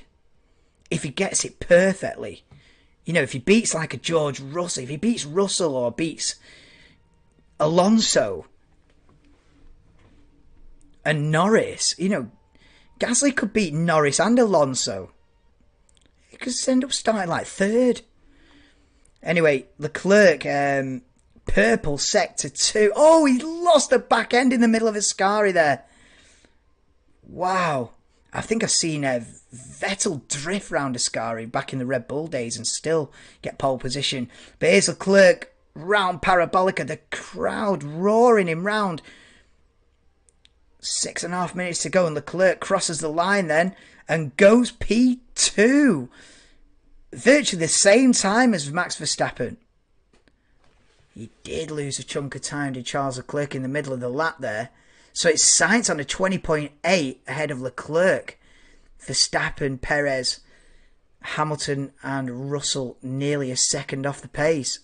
if he gets it perfectly. You know, if he beats like a George Russell, if he beats Russell or beats Alonso and Norris, you know, Gasly could beat Norris and Alonso. He could end up starting like third. Anyway, Leclerc, purple sector 2. Oh, he lost the back end in the middle of a Scari there. Wow. I think I've seen Vettel drift round Ascari back in the Red Bull days and still get pole position. But here's Leclerc round Parabolica, the crowd roaring him round. 6.5 minutes to go, and Leclerc crosses the line then and goes P2. Virtually the same time as Max Verstappen. He did lose a chunk of time to Charles Leclerc in the middle of the lap there. So it's Sainz on a 20.8 ahead of Leclerc. Verstappen, Perez, Hamilton and Russell nearly a second off the pace.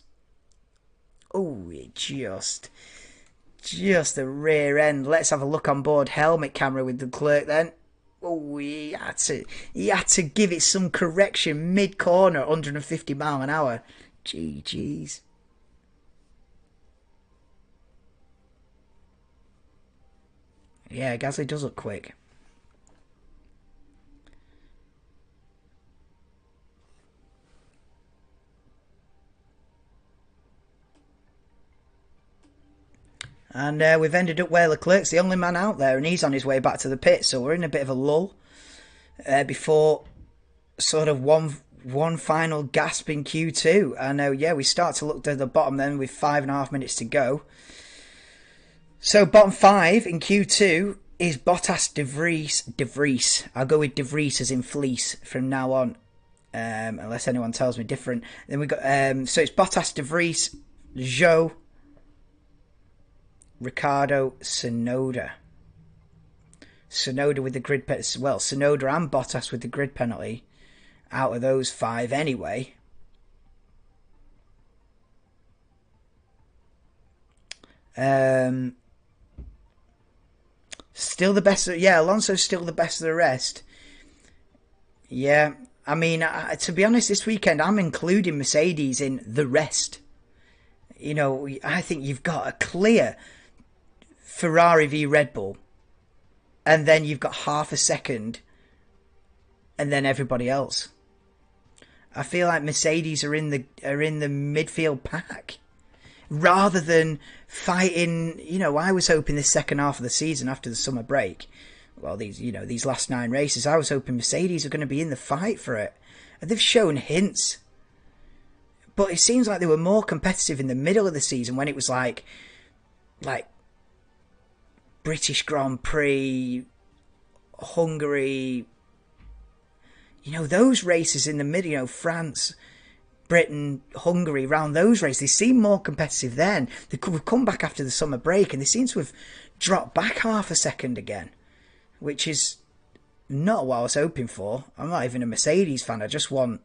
Oh, it just the rear end. Let's have a look on board helmet camera with Leclerc then. Oh, he had to give it some correction mid-corner, 150 mile an hour. Jeez. Yeah, Gasly does look quick. And we've ended up where Leclerc's the only man out there, and he's on his way back to the pit. So we're in a bit of a lull before sort of one final gasp in Q2. And yeah, we start to look to the bottom then with 5.5 minutes to go. So bottom 5 in Q2 is Bottas, De Vries. I'll go with De Vries as in fleece from now on, unless anyone tells me different. Then we got so it's Bottas, De Vries, Zhou, Ricciardo, Tsunoda. Tsunoda with the grid penalty. Well, Tsunoda and Bottas with the grid penalty. Out of those 5 anyway. Still the best. Yeah, Alonso's still the best of the rest. Yeah, I mean, to be honest, this weekend I'm including Mercedes in the rest. You know, I think you've got a clear Ferrari v Red Bull, and then you've got half a second, and then everybody else. I feel like Mercedes are in the midfield pack rather than fighting. You know, I was hoping this second half of the season after the summer break, well, these last 9 races, I was hoping Mercedes are going to be in the fight for it. And they've shown hints, but it seems like they were more competitive in the middle of the season when it was like British Grand Prix, Hungary. You know, those races in the middle, you know, France, Britain, Hungary, around those races, they seem more competitive then. They could have come back after the summer break and they seem to have dropped back half a second again, which is not what I was hoping for. I'm not even a Mercedes fan. I just want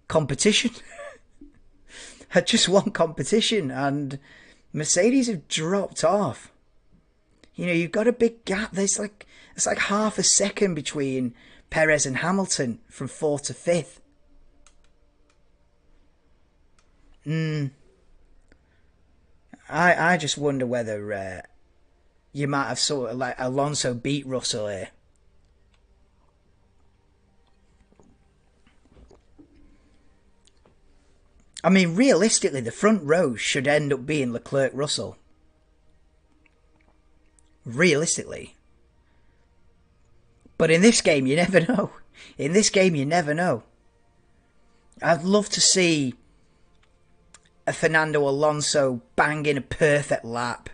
competition. I just want competition, and Mercedes have dropped off. You know, you've got a big gap. It's like half a second between Perez and Hamilton from 4th to 5th. I just wonder whether you might have sort of like Alonso beat Russell here. I mean, realistically, the front row should end up being Leclerc-Russell. Realistically. But in this game, you never know. In this game, you never know. I'd love to see a Fernando Alonso bang in a perfect lap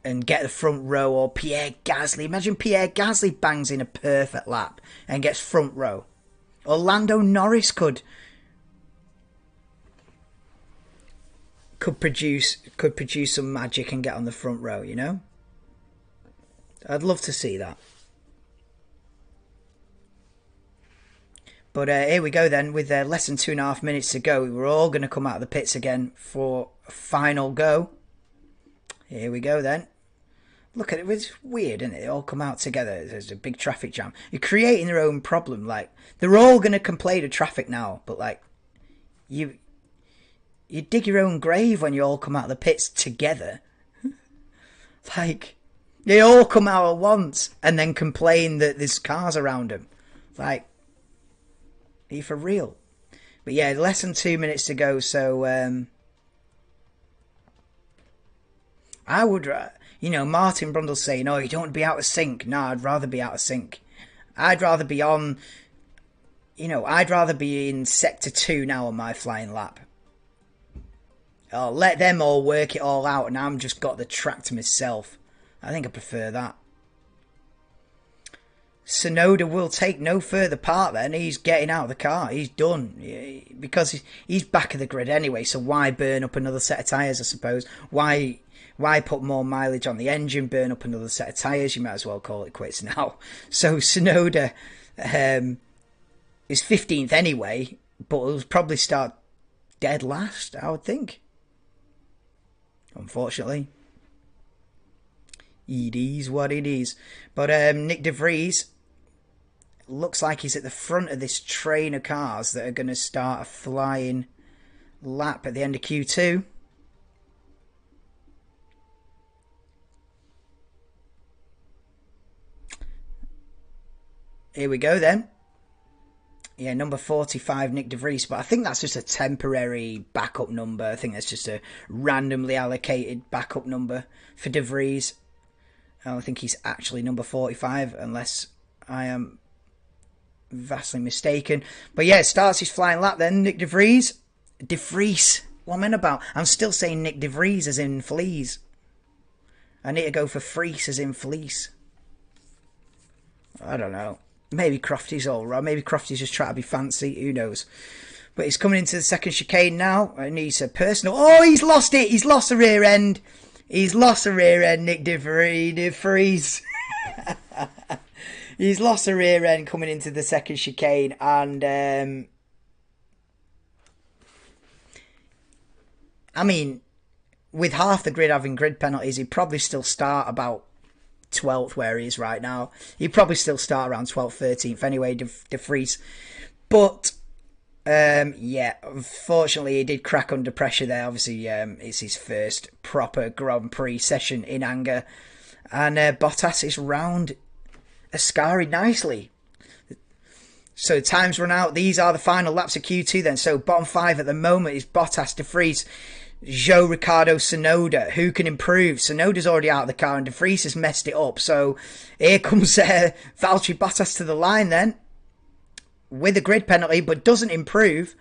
and get the front row, or Pierre Gasly. Imagine Pierre Gasly bangs in a perfect lap and gets front row. Or Lando Norris could produce some magic and get on the front row, you know? I'd love to see that. But here we go then, with less than 2.5 minutes to go. We're all going to come out of the pits again for a final go. Here we go then. Look at it, it's weird, isn't it? They all come out together. There's a big traffic jam. You're creating their own problem. Like, they're all going to complain of traffic now, but like, you dig your own grave when you all come out of the pits together. Like, they all come out at once and then complain that there's cars around them. Like, are you for real? But yeah, less than 2 minutes to go, so I would, you know, Martin Brundle's saying, oh, you don't want to be out of sync. No, I'd rather be out of sync. I'd rather be on, you know, I'd rather be in sector 2 now on my flying lap. Oh, let them all work it all out and I'm just got the track to myself. I think I prefer that. Tsunoda will take no further part then. He's getting out of the car. He's done. Because he's back of the grid anyway, so why burn up another set of tyres, I suppose? Why put more mileage on the engine, burn up another set of tyres? You might as well call it quits now. So Tsunoda is 15th anyway, but he'll probably start dead last, I would think. Unfortunately. It is what it is. But Nick De Vries looks like he's at the front of this train of cars that are going to start a flying lap at the end of Q2. Here we go then. Yeah, number 45, Nick De Vries. But I think that's just a temporary backup number. I think that's just a randomly allocated backup number for De Vries. I don't think he's actually number 45, unless I am vastly mistaken. But yeah, it starts his flying lap then. Nick De Vries. De Vries. What am I about? I'm still saying Nick De Vries as in fleas. I need to go for Fries as in fleece. I don't know. Maybe Crofty's all right. Maybe Crofty's just trying to be fancy. Who knows? But he's coming into the second chicane now. And he's a personal... Oh, he's lost it. He's lost the rear end. He's lost the rear end, Nick De Vries. He's lost the rear end coming into the second chicane. And... I mean... with half the grid having grid penalties, he'd probably still start about 12th where he is right now. He'd probably still start around 12th, 13th anyway, De Vries. But, yeah, unfortunately, he did crack under pressure there. Obviously, it's his first proper Grand Prix session in anger. And Bottas is round Ascari nicely. So time's run out. These are the final laps of Q2 then. So bottom 5 at the moment is Bottas, De Vries, Zhou, Ricciardo, Tsunoda. Who can improve? Tsunoda's already out of the car and De Vries has messed it up. So here comes Valtteri Bottas to the line then, with a grid penalty, but doesn't improve.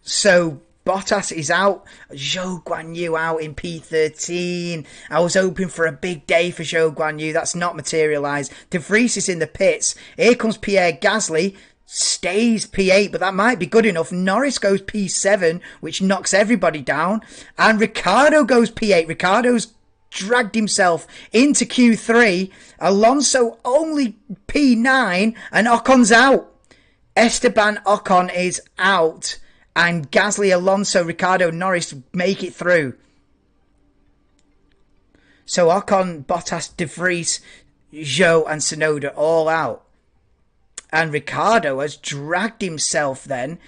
So Bottas is out. Zhou Guanyu out in P13. I was hoping for a big day for Zhou Guanyu. That's not materialised. De Vries is in the pits. Here comes Pierre Gasly. Stays P8, but that might be good enough. Norris goes P7, which knocks everybody down. And Ricciardo goes P8. Ricciardo's dragged himself into Q3. Alonso only P9, and Ocon's out. Esteban Ocon is out. And Gasly, Alonso, Ricciardo, Norris make it through. So Ocon, Bottas, De Vries, Zhou and Tsunoda all out. And Ricciardo has dragged himself then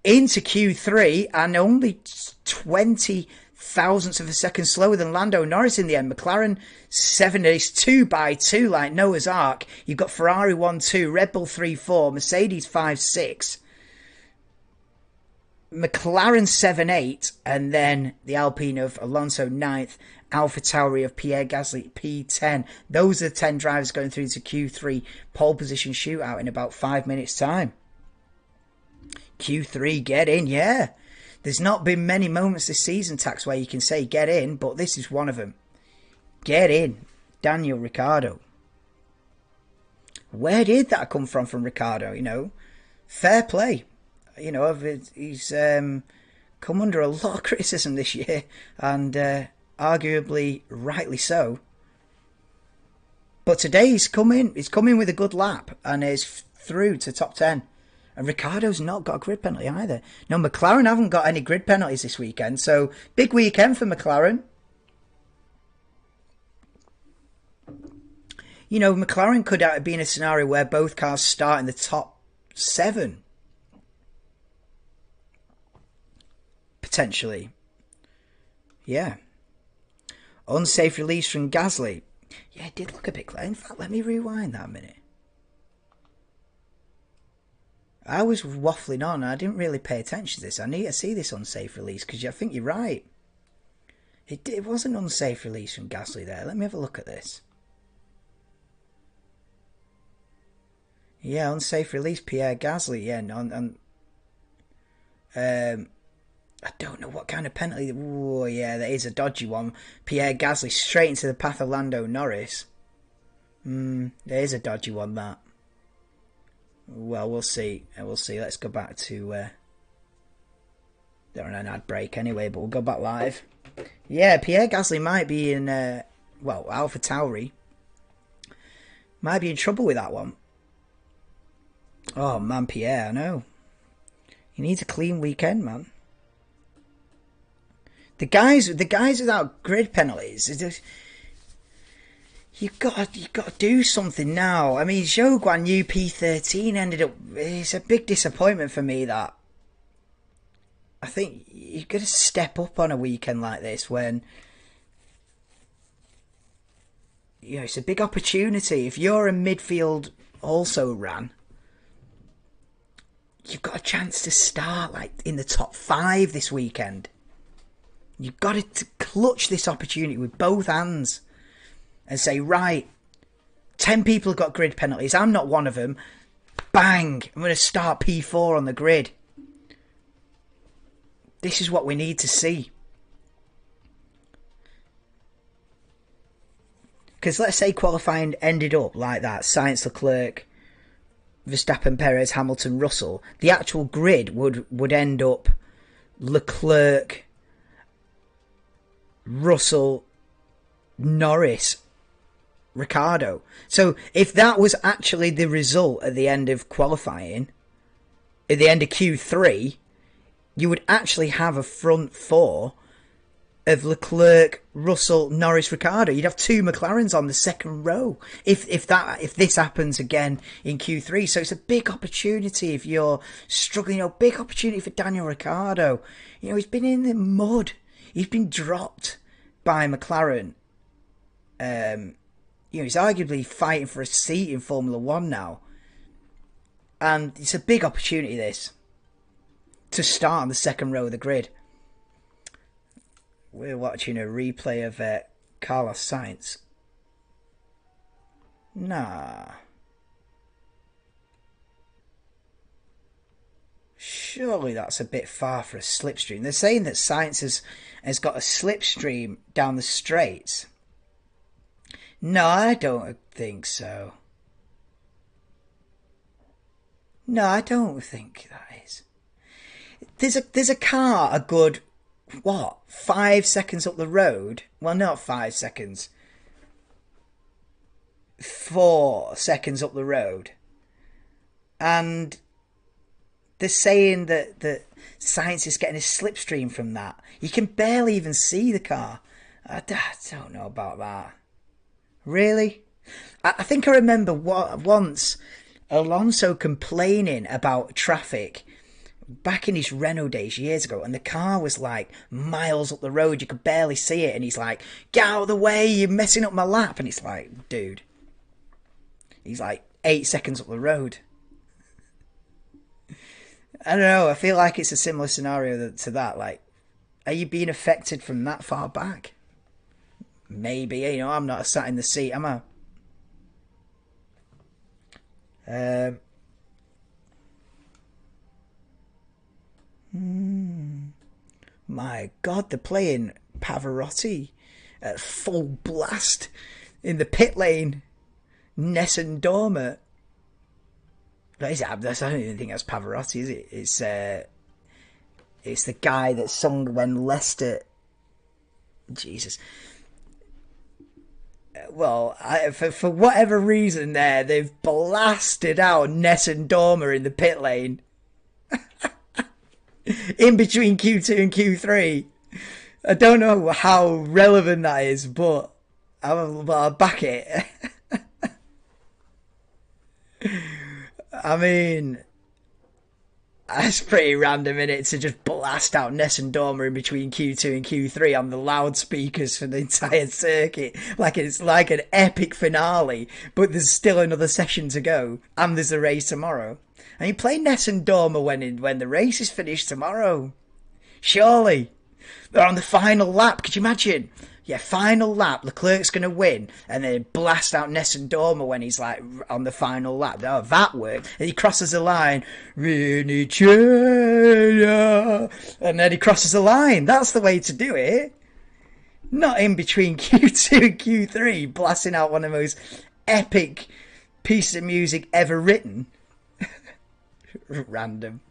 into Q3 and only 20 thousandths of a second slower than Lando Norris in the end. McLaren 7 is 2 by 2 like Noah's Ark. You've got Ferrari 1-2, Red Bull 3-4, Mercedes 5-6. McLaren 7-8, and then the Alpine of Alonso 9th, AlphaTauri of Pierre Gasly P10. Those are the 10 drivers going through to Q3 pole position shootout in about 5 minutes time. Q3, get in, yeah. There's not been many moments this season, Tax, where you can say get in, but this is one of them. Get in, Daniel Ricciardo. Where did that come from Ricciardo, you know? Fair play. You know, he's come under a lot of criticism this year, and arguably rightly so. But today he's come in with a good lap and is through to top 10. And Ricciardo's not got a grid penalty either. No, McLaren haven't got any grid penalties this weekend, so big weekend for McLaren. You know, McLaren could be in a scenario where both cars start in the top 7. Potentially. Yeah. Unsafe release from Gasly. Yeah, it did look a bit clear. In fact, let me rewind that a minute. I was waffling on. I didn't really pay attention to this. I need to see this unsafe release because I think you're right. It was an unsafe release from Gasly there. Let me have a look at this. Yeah, unsafe release, Pierre Gasly. Yeah, I don't know what kind of penalty. Oh, yeah, that is a dodgy one. Pierre Gasly straight into the path of Lando Norris. There is a dodgy one, that. Well, we'll see. We'll see. Let's go back to... they're on an ad break anyway, but we'll go back live. Yeah, Pierre Gasly might be in... well, AlphaTauri might be in trouble with that one. Oh, man, Pierre, I know. He needs a clean weekend, man. The guys without grid penalties, you've got to do something now. I mean, Zhou Guanyu P13 ended up. It's a big disappointment for me that. I think you've got to step up on a weekend like this when. You know, it's a big opportunity. If you're a midfield also ran, you've got a chance to start like in the top 5 this weekend. You've got to clutch this opportunity with both hands and say, right, 10 people have got grid penalties. I'm not one of them. Bang! I'm going to start P4 on the grid. This is what we need to see. Because let's say qualifying ended up like that. Sainz, Leclerc, Verstappen, Perez, Hamilton, Russell. The actual grid would end up Leclerc, Russell, Norris, Ricciardo. So if that was actually the result at the end of qualifying, at the end of Q3, you would actually have a front 4 of Leclerc, Russell, Norris, Ricciardo. You'd have 2 McLarens on the second row if this happens again in Q3. So it's a big opportunity if you're struggling. Big opportunity for Daniel Ricciardo. He's been in the mud. He's been dropped by McLaren. He's arguably fighting for a seat in Formula One now, and it's a big opportunity this to start on the second row of the grid. We're watching a replay of Carlos Sainz. Nah. Surely that's a bit far for a slipstream. They're saying that Sainz has got a slipstream down the straights. No, I don't think so. No, I don't think that is. There's a car a good... 5 seconds up the road? Well, not 5 seconds. 4 seconds up the road. And they're saying that Sainz is getting a slipstream from that. You can barely even see the car. I don't know about that. Really? I think I remember once Alonso complaining about traffic back in his Renault days years ago, and the car was like miles up the road, you could barely see it, and he's like, get out of the way, you're messing up my lap. And it's like, dude, he's like 8 seconds up the road. I don't know, I feel like it's a similar scenario to that. Like, are you being affected from that far back? Maybe, I'm not sat in the seat, am I? My God, they're playing Pavarotti at full blast in the pit lane. Nessun Dorma. I don't even think that's Pavarotti, is it? It's the guy that sung when Leicester... Jesus. Well, for whatever reason they've blasted out Nessun Dorma in the pit lane. In between Q2 and Q3. I don't know how relevant that is, but I'll back it. I mean, that's pretty random, innit, to just blast out Nessun Dorma in between Q2 and Q3 on the loudspeakers for the entire circuit. Like it's like an epic finale, but there's still another session to go, and there's a race tomorrow. And you play Nessun Dorma when the race is finished tomorrow. Surely. They're on the final lap. Could you imagine? Yeah, final lap. Leclerc's going to win. And then blast out Nessun Dorma when he's like on the final lap. Oh, that worked. And he crosses the line. And then he crosses the line. That's the way to do it. Not in between Q2 and Q3 blasting out one of the most epic pieces of music ever written. Random.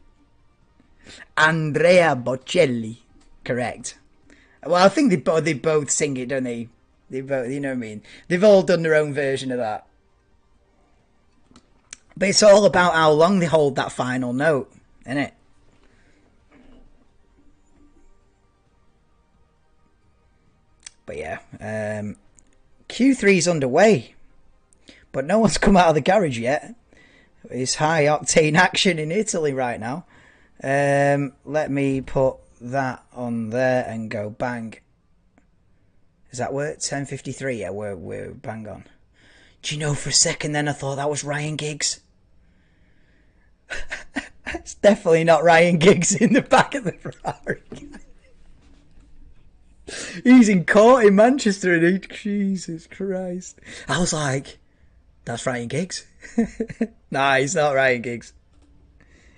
Andrea Bocelli, correct. Well, I think they both sing it, don't they? They both, you know what I mean? They've all done their own version of that. But it's all about how long they hold that final note, isn't it? But yeah, Q3's underway, but no one's come out of the garage yet. It's high octane action in Italy right now. Let me put that on there and go bang. Does that work? 10:53. Yeah, we're bang on. Do you know, for a second then I thought that was Ryan Giggs. It's definitely not Ryan Giggs in the back of the Ferrari. He's in court in Manchester, and Jesus Christ. I was like, that's Ryan Giggs. Nah, he's not Ryan Giggs.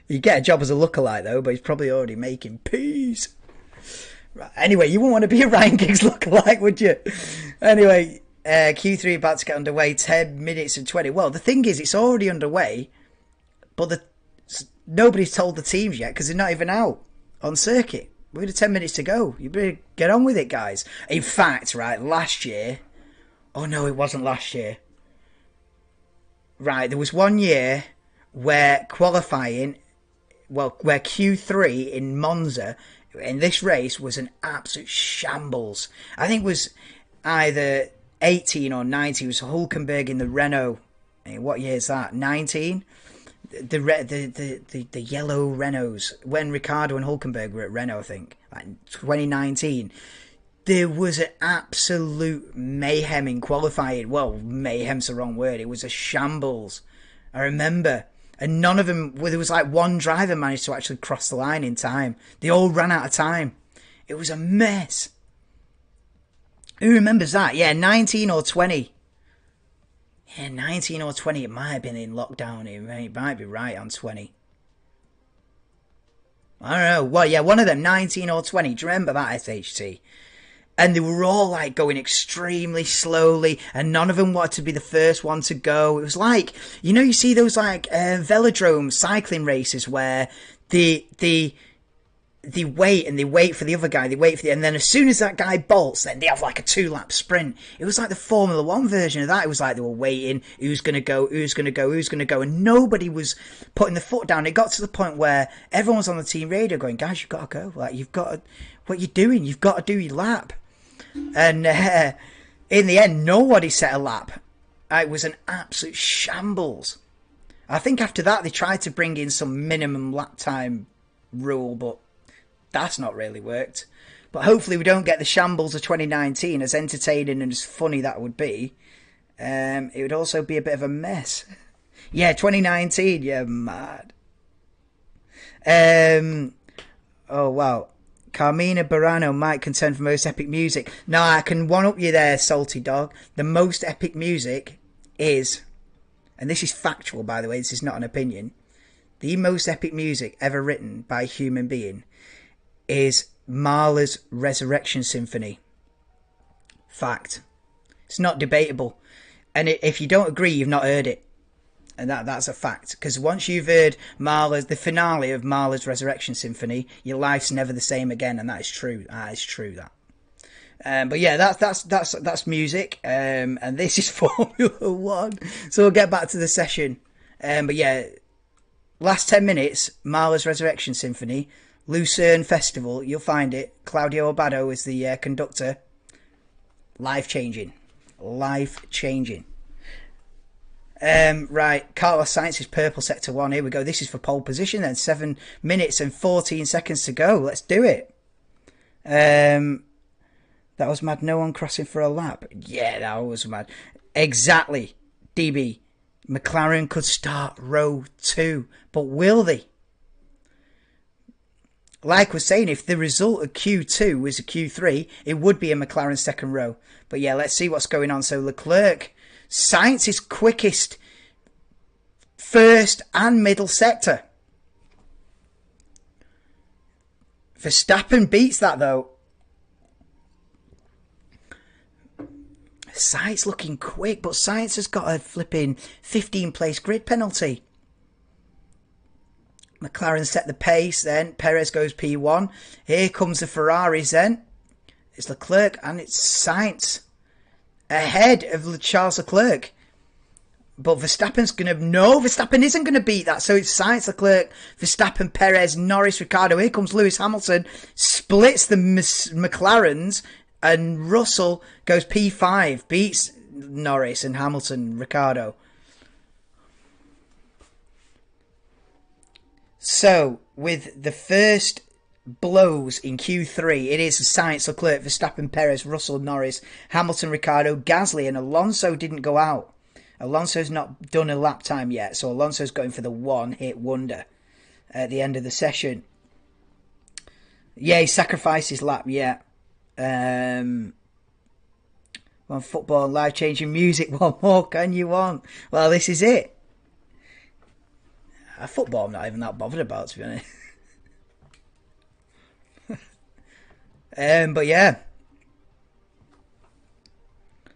You get a job as a lookalike though, but he's probably already making peas. Right. Anyway, you wouldn't want to be a Ryan Giggs lookalike, would you? Anyway, Q3 about to get underway. 10 minutes and 20. Well, the thing is, it's already underway, but nobody's told the teams yet because they're not even out on circuit. We've got 10 minutes to go. You better get on with it, guys. In fact, right, last year... Oh, no, it wasn't last year. Right, there was 1 year where qualifying... Well, where Q3 in Monza in this race was an absolute shambles. I think it was either 18 or 90. It was Hulkenberg in the Renault. What year is that? 19. The yellow Renaults when Ricciardo and Hulkenberg were at Renault, I think, like 2019. There was an absolute mayhem in qualifying. Well, mayhem's the wrong word. It was a shambles. I remember. And none of them, there was like one driver managed to actually cross the line in time. They all ran out of time. It was a mess. Who remembers that? Yeah, 19 or 20. Yeah, 19 or 20. It might have been in lockdown. It might be right on 20. I don't know. Well, yeah, one of them, 19 or 20. Do you remember that, SHT? And they were all like going extremely slowly, and none of them wanted to be the first one to go. It was like, you know, you see those like velodrome cycling races where they wait and they wait for the other guy, and then as soon as that guy bolts, then they have like a 2-lap sprint. It was like the Formula One version of that. It was like they were waiting, who's gonna go, and nobody was putting the foot down. It got to the point where everyone was on the team radio going, "Guys, you've got to go. Like, you've got to, what you're doing, you've got to do your lap." And in the end, nobody set a lap. It was an absolute shambles. I think after that they tried to bring in some minimum lap time rule, but that's not really worked. But hopefully we don't get the shambles of 2019, as entertaining and as funny that would be. It would also be a bit of a mess. Yeah, 2019, yeah, mad. Oh, wow. Carmina Burano might contend for most epic music. No, I can one-up you there, Salty Dog. The most epic music is, and this is factual, by the way, this is not an opinion, the most epic music ever written by a human being is Mahler's Resurrection Symphony. Fact. It's not debatable. And if you don't agree, you've not heard it. And that's a fact. Because once you've heard the finale of Mahler's Resurrection Symphony, your life's never the same again. And that is true. That is true, that. But yeah, that's music. And this is Formula One. So we'll get back to the session. But yeah, last 10 minutes, Mahler's Resurrection Symphony, Lucerne Festival, you'll find it. Claudio Abbado is the conductor. Life-changing. Life-changing. Right, Carlos Sainz's purple sector 1. Here we go. This is for pole position then. 7 minutes and 14 seconds to go. Let's do it. That was mad. No one crossing for a lap. Yeah, that was mad. Exactly. DB. McLaren could start row 2, but will they? Like I was saying, if the result of Q2 was a Q3, it would be a McLaren second row. But yeah, let's see what's going on. So Leclerc, Sainz is quickest first and middle sector. Verstappen beats that though. Sainz looking quick, but Sainz has got a flipping 15 place grid penalty. McLaren set the pace then. Perez goes P1. Here comes the Ferraris then. It's Leclerc and it's Sainz ahead of Charles Leclerc. But Verstappen's going to... No, Verstappen isn't going to beat that. So it's Sainz, Leclerc, Verstappen, Perez, Norris, Ricciardo. Here comes Lewis Hamilton. Splits the McLarens. And Russell goes P5. Beats Norris and Hamilton, Ricciardo. So, with the first blows in Q3, it is Sainz, Leclerc, Verstappen, Perez, Russell, Norris, Hamilton, Ricciardo, Gasly, and Alonso didn't go out. Alonso's not done a lap time yet, so Alonso's going for the one-hit wonder at the end of the session. Yeah, he sacrificed his lap, yeah. One football and life-changing music, what more can you want? Well, this is it. Football I'm not even that bothered about, to be honest. But yeah.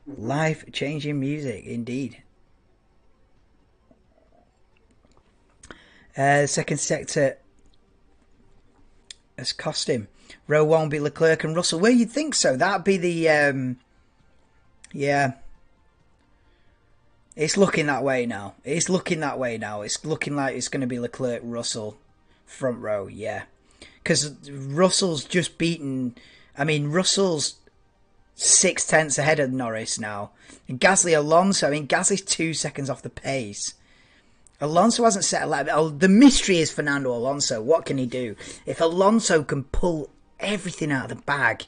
Life-changing music, indeed. Second sector has cost him. Row 1 will be Leclerc and Russell. Well, you'd think so. That'd be the... yeah. It's looking that way now. It's looking like it's going to be Leclerc, Russell, front row, yeah. because Russell's just beaten. I mean, Russell's 6 tenths ahead of Norris now. And Gasly, Alonso, I mean, Gasly's 2 seconds off the pace. Alonso hasn't set a lap. Oh, the mystery is Fernando Alonso. What can he do? If Alonso can pull everything out of the bag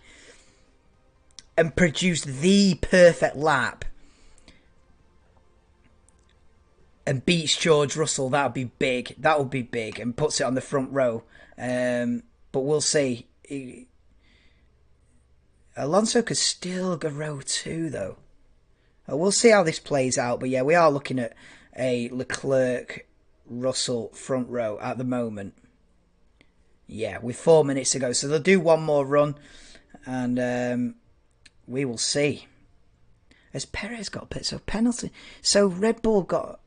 and produce the perfect lap and beats George Russell, that would be big. That would be big, and puts it on the front row. But we'll see. Alonso could still go row 2, though. We'll see how this plays out. But yeah, we are looking at a Leclerc-Russell front row at the moment. Yeah, with 4 minutes to go. So they'll do one more run, and we will see. Has Perez got a penalty? So Red Bull got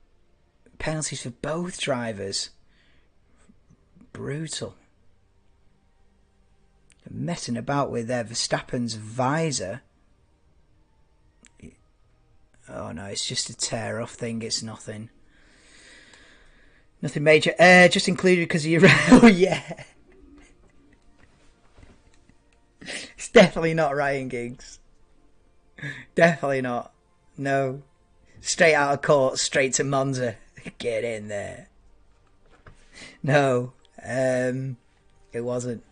penalties for both drivers. Brutal. Messing about with Verstappen's visor. Oh no, it's just a tear off thing. It's nothing major. Just included because of your... Oh yeah. It's definitely not Ryan Giggs. Definitely not. No. Straight out of court, straight to Monza. Get in there. No. It wasn't.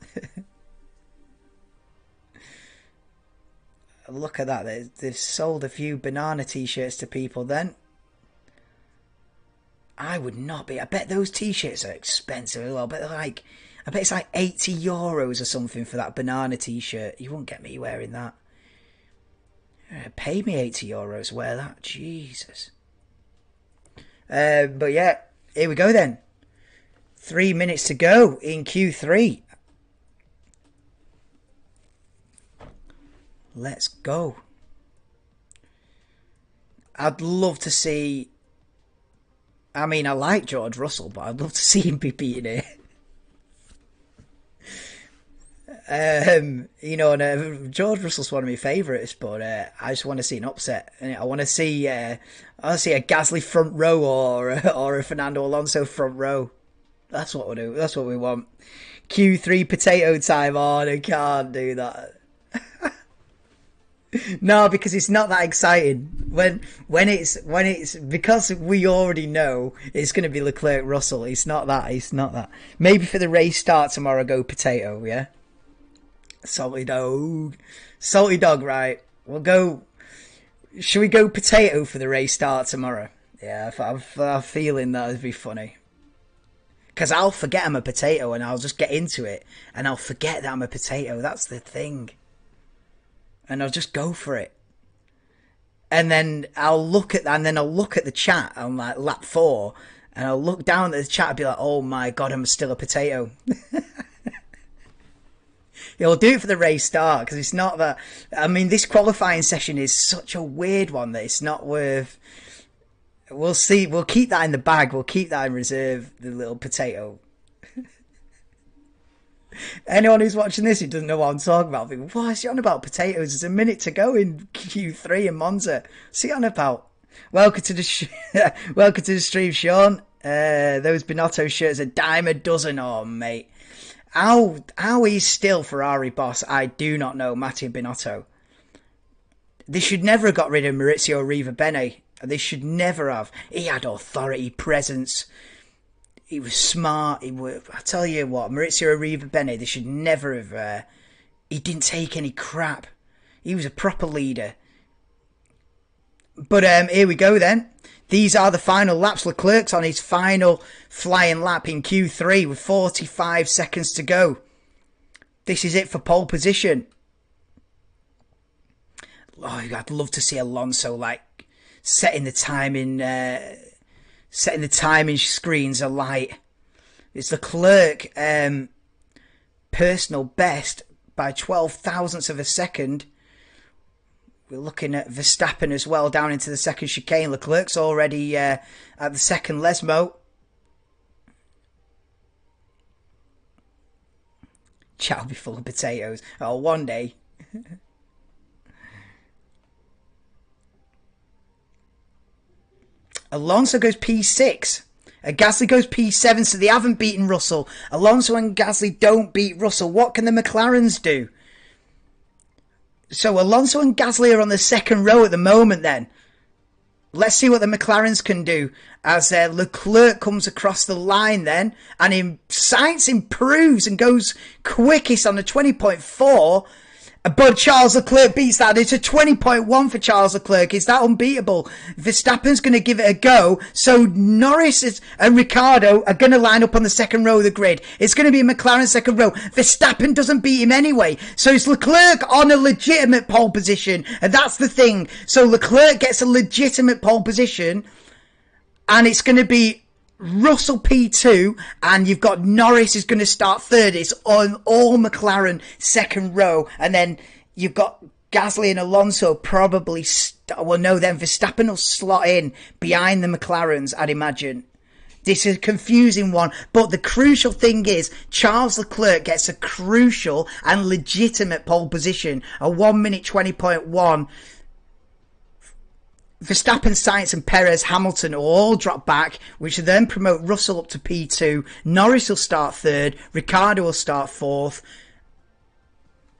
Look at that. They've sold a few banana t-shirts to people then. I would not be. I bet those t-shirts are expensive as well. I bet it's like €80 or something for that banana t-shirt. You won't get me wearing that. Pay me €80 to wear that. Jesus. But yeah, here we go then. 3 minutes to go in Q3. Let's go. I'd love to see... I mean, I like George Russell, but I'd love to see him be beating it. George Russell's one of my favourites, but I just want to see an upset. And I want to see a Gasly front row or a Fernando Alonso front row. That's what we'll do. That's what we want. Q3 potato time on. I can't do that. No, because it's not that exciting. When it's because we already know it's going to be Leclerc Russell. It's not that. Maybe for the race start tomorrow, go potato. Yeah, salty dog, right? We'll go. Should we go potato for the race start tomorrow? Yeah, I'm feeling that would be funny. Because I'll forget I'm a potato and I'll just get into it and I'll forget that I'm a potato. That's the thing. And I'll just go for it. And then I'll look at the chat on like lap 4 and I'll look down at the chat and be like, oh my God, I'm still a potato. He'll do it for the race start because it's not that... I mean, this qualifying session is such a weird one that it's not worth... We'll see. We'll keep that in the bag. We'll keep that in reserve, the little potato. Anyone who's watching this who doesn't know what I'm talking about, think, why is he on about potatoes? There's a minute to go in Q3 in Monza. What's he on about? Welcome to the stream, Sean. Those Binotto shirts, a dime a dozen. Oh, mate. How he's still Ferrari boss, I do not know, Mattia Binotto. They should never have got rid of Maurizio Arrivabene. They should never have. He had authority, presence. He was smart. I tell you what, Maurizio Arrivabene, they should never have... he didn't take any crap. He was a proper leader. But here we go then. These are the final laps. Leclerc's on his final flying lap in Q3 with 45 seconds to go. This is it for pole position. Oh, I'd love to see Alonso setting the timing screens alight. It's Leclerc personal best by 12 thousandths of a second. We're looking at Verstappen as well down into the second chicane. Leclerc's already at the second Lesmo. Chat will be full of potatoes. Oh, one day. Alonso goes P6 Gasly goes P7, so they haven't beaten Russell. Alonso and Gasly don't beat Russell. What can the McLarens do? So Alonso and Gasly are on the second row at the moment then. Let's see what the McLarens can do as Leclerc comes across the line then. And Sainz improves and goes quickest on the 20.4. But Charles Leclerc beats that. It's a 20.1 for Charles Leclerc. Is that unbeatable? Verstappen's going to give it a go. So Norris and Ricciardo are going to line up on the second row of the grid. It's going to be a McLaren second row. Verstappen doesn't beat him anyway. So it's Leclerc on a legitimate pole position. And that's the thing. So Leclerc gets a legitimate pole position. And it's going to be Russell P2, and you've got Norris is going to start third. It's on all McLaren second row, and then you've got Gasly and Alonso probably then Verstappen will slot in behind the McLarens, I'd imagine. This is a confusing one, but the crucial thing is Charles Leclerc gets a crucial and legitimate pole position, a 1 minute 20.1. Verstappen, Sainz and Perez, Hamilton will all drop back, which will then promote Russell up to P2. Norris will start third. Ricciardo will start fourth.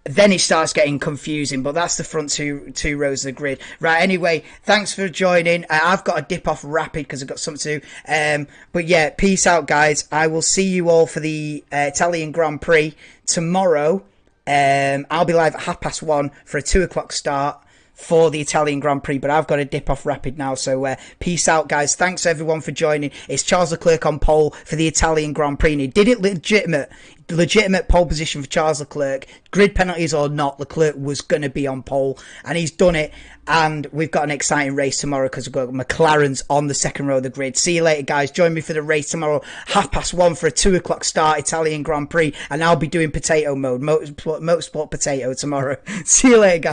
Then it starts getting confusing, but that's the front two rows of the grid. Right, anyway, thanks for joining. I've got to dip off rapid because I've got something to do. But yeah, peace out, guys. I will see you all for the Italian Grand Prix tomorrow. I'll be live at 1:30 for a 2 o'clock start for the Italian Grand Prix, but I've got to dip off rapid now, so peace out, guys. Thanks everyone for joining. It's Charles Leclerc on pole for the Italian Grand Prix, and he did it legitimate pole position for Charles Leclerc. Grid penalties or not, Leclerc was going to be on pole, and he's done it. And we've got an exciting race tomorrow because we've got McLaren's on the second row of the grid. See you later, guys. Join me for the race tomorrow, 1:30 for a 2 o'clock start Italian Grand Prix, and I'll be doing potato mode, motorsport potato tomorrow. See you later, guys.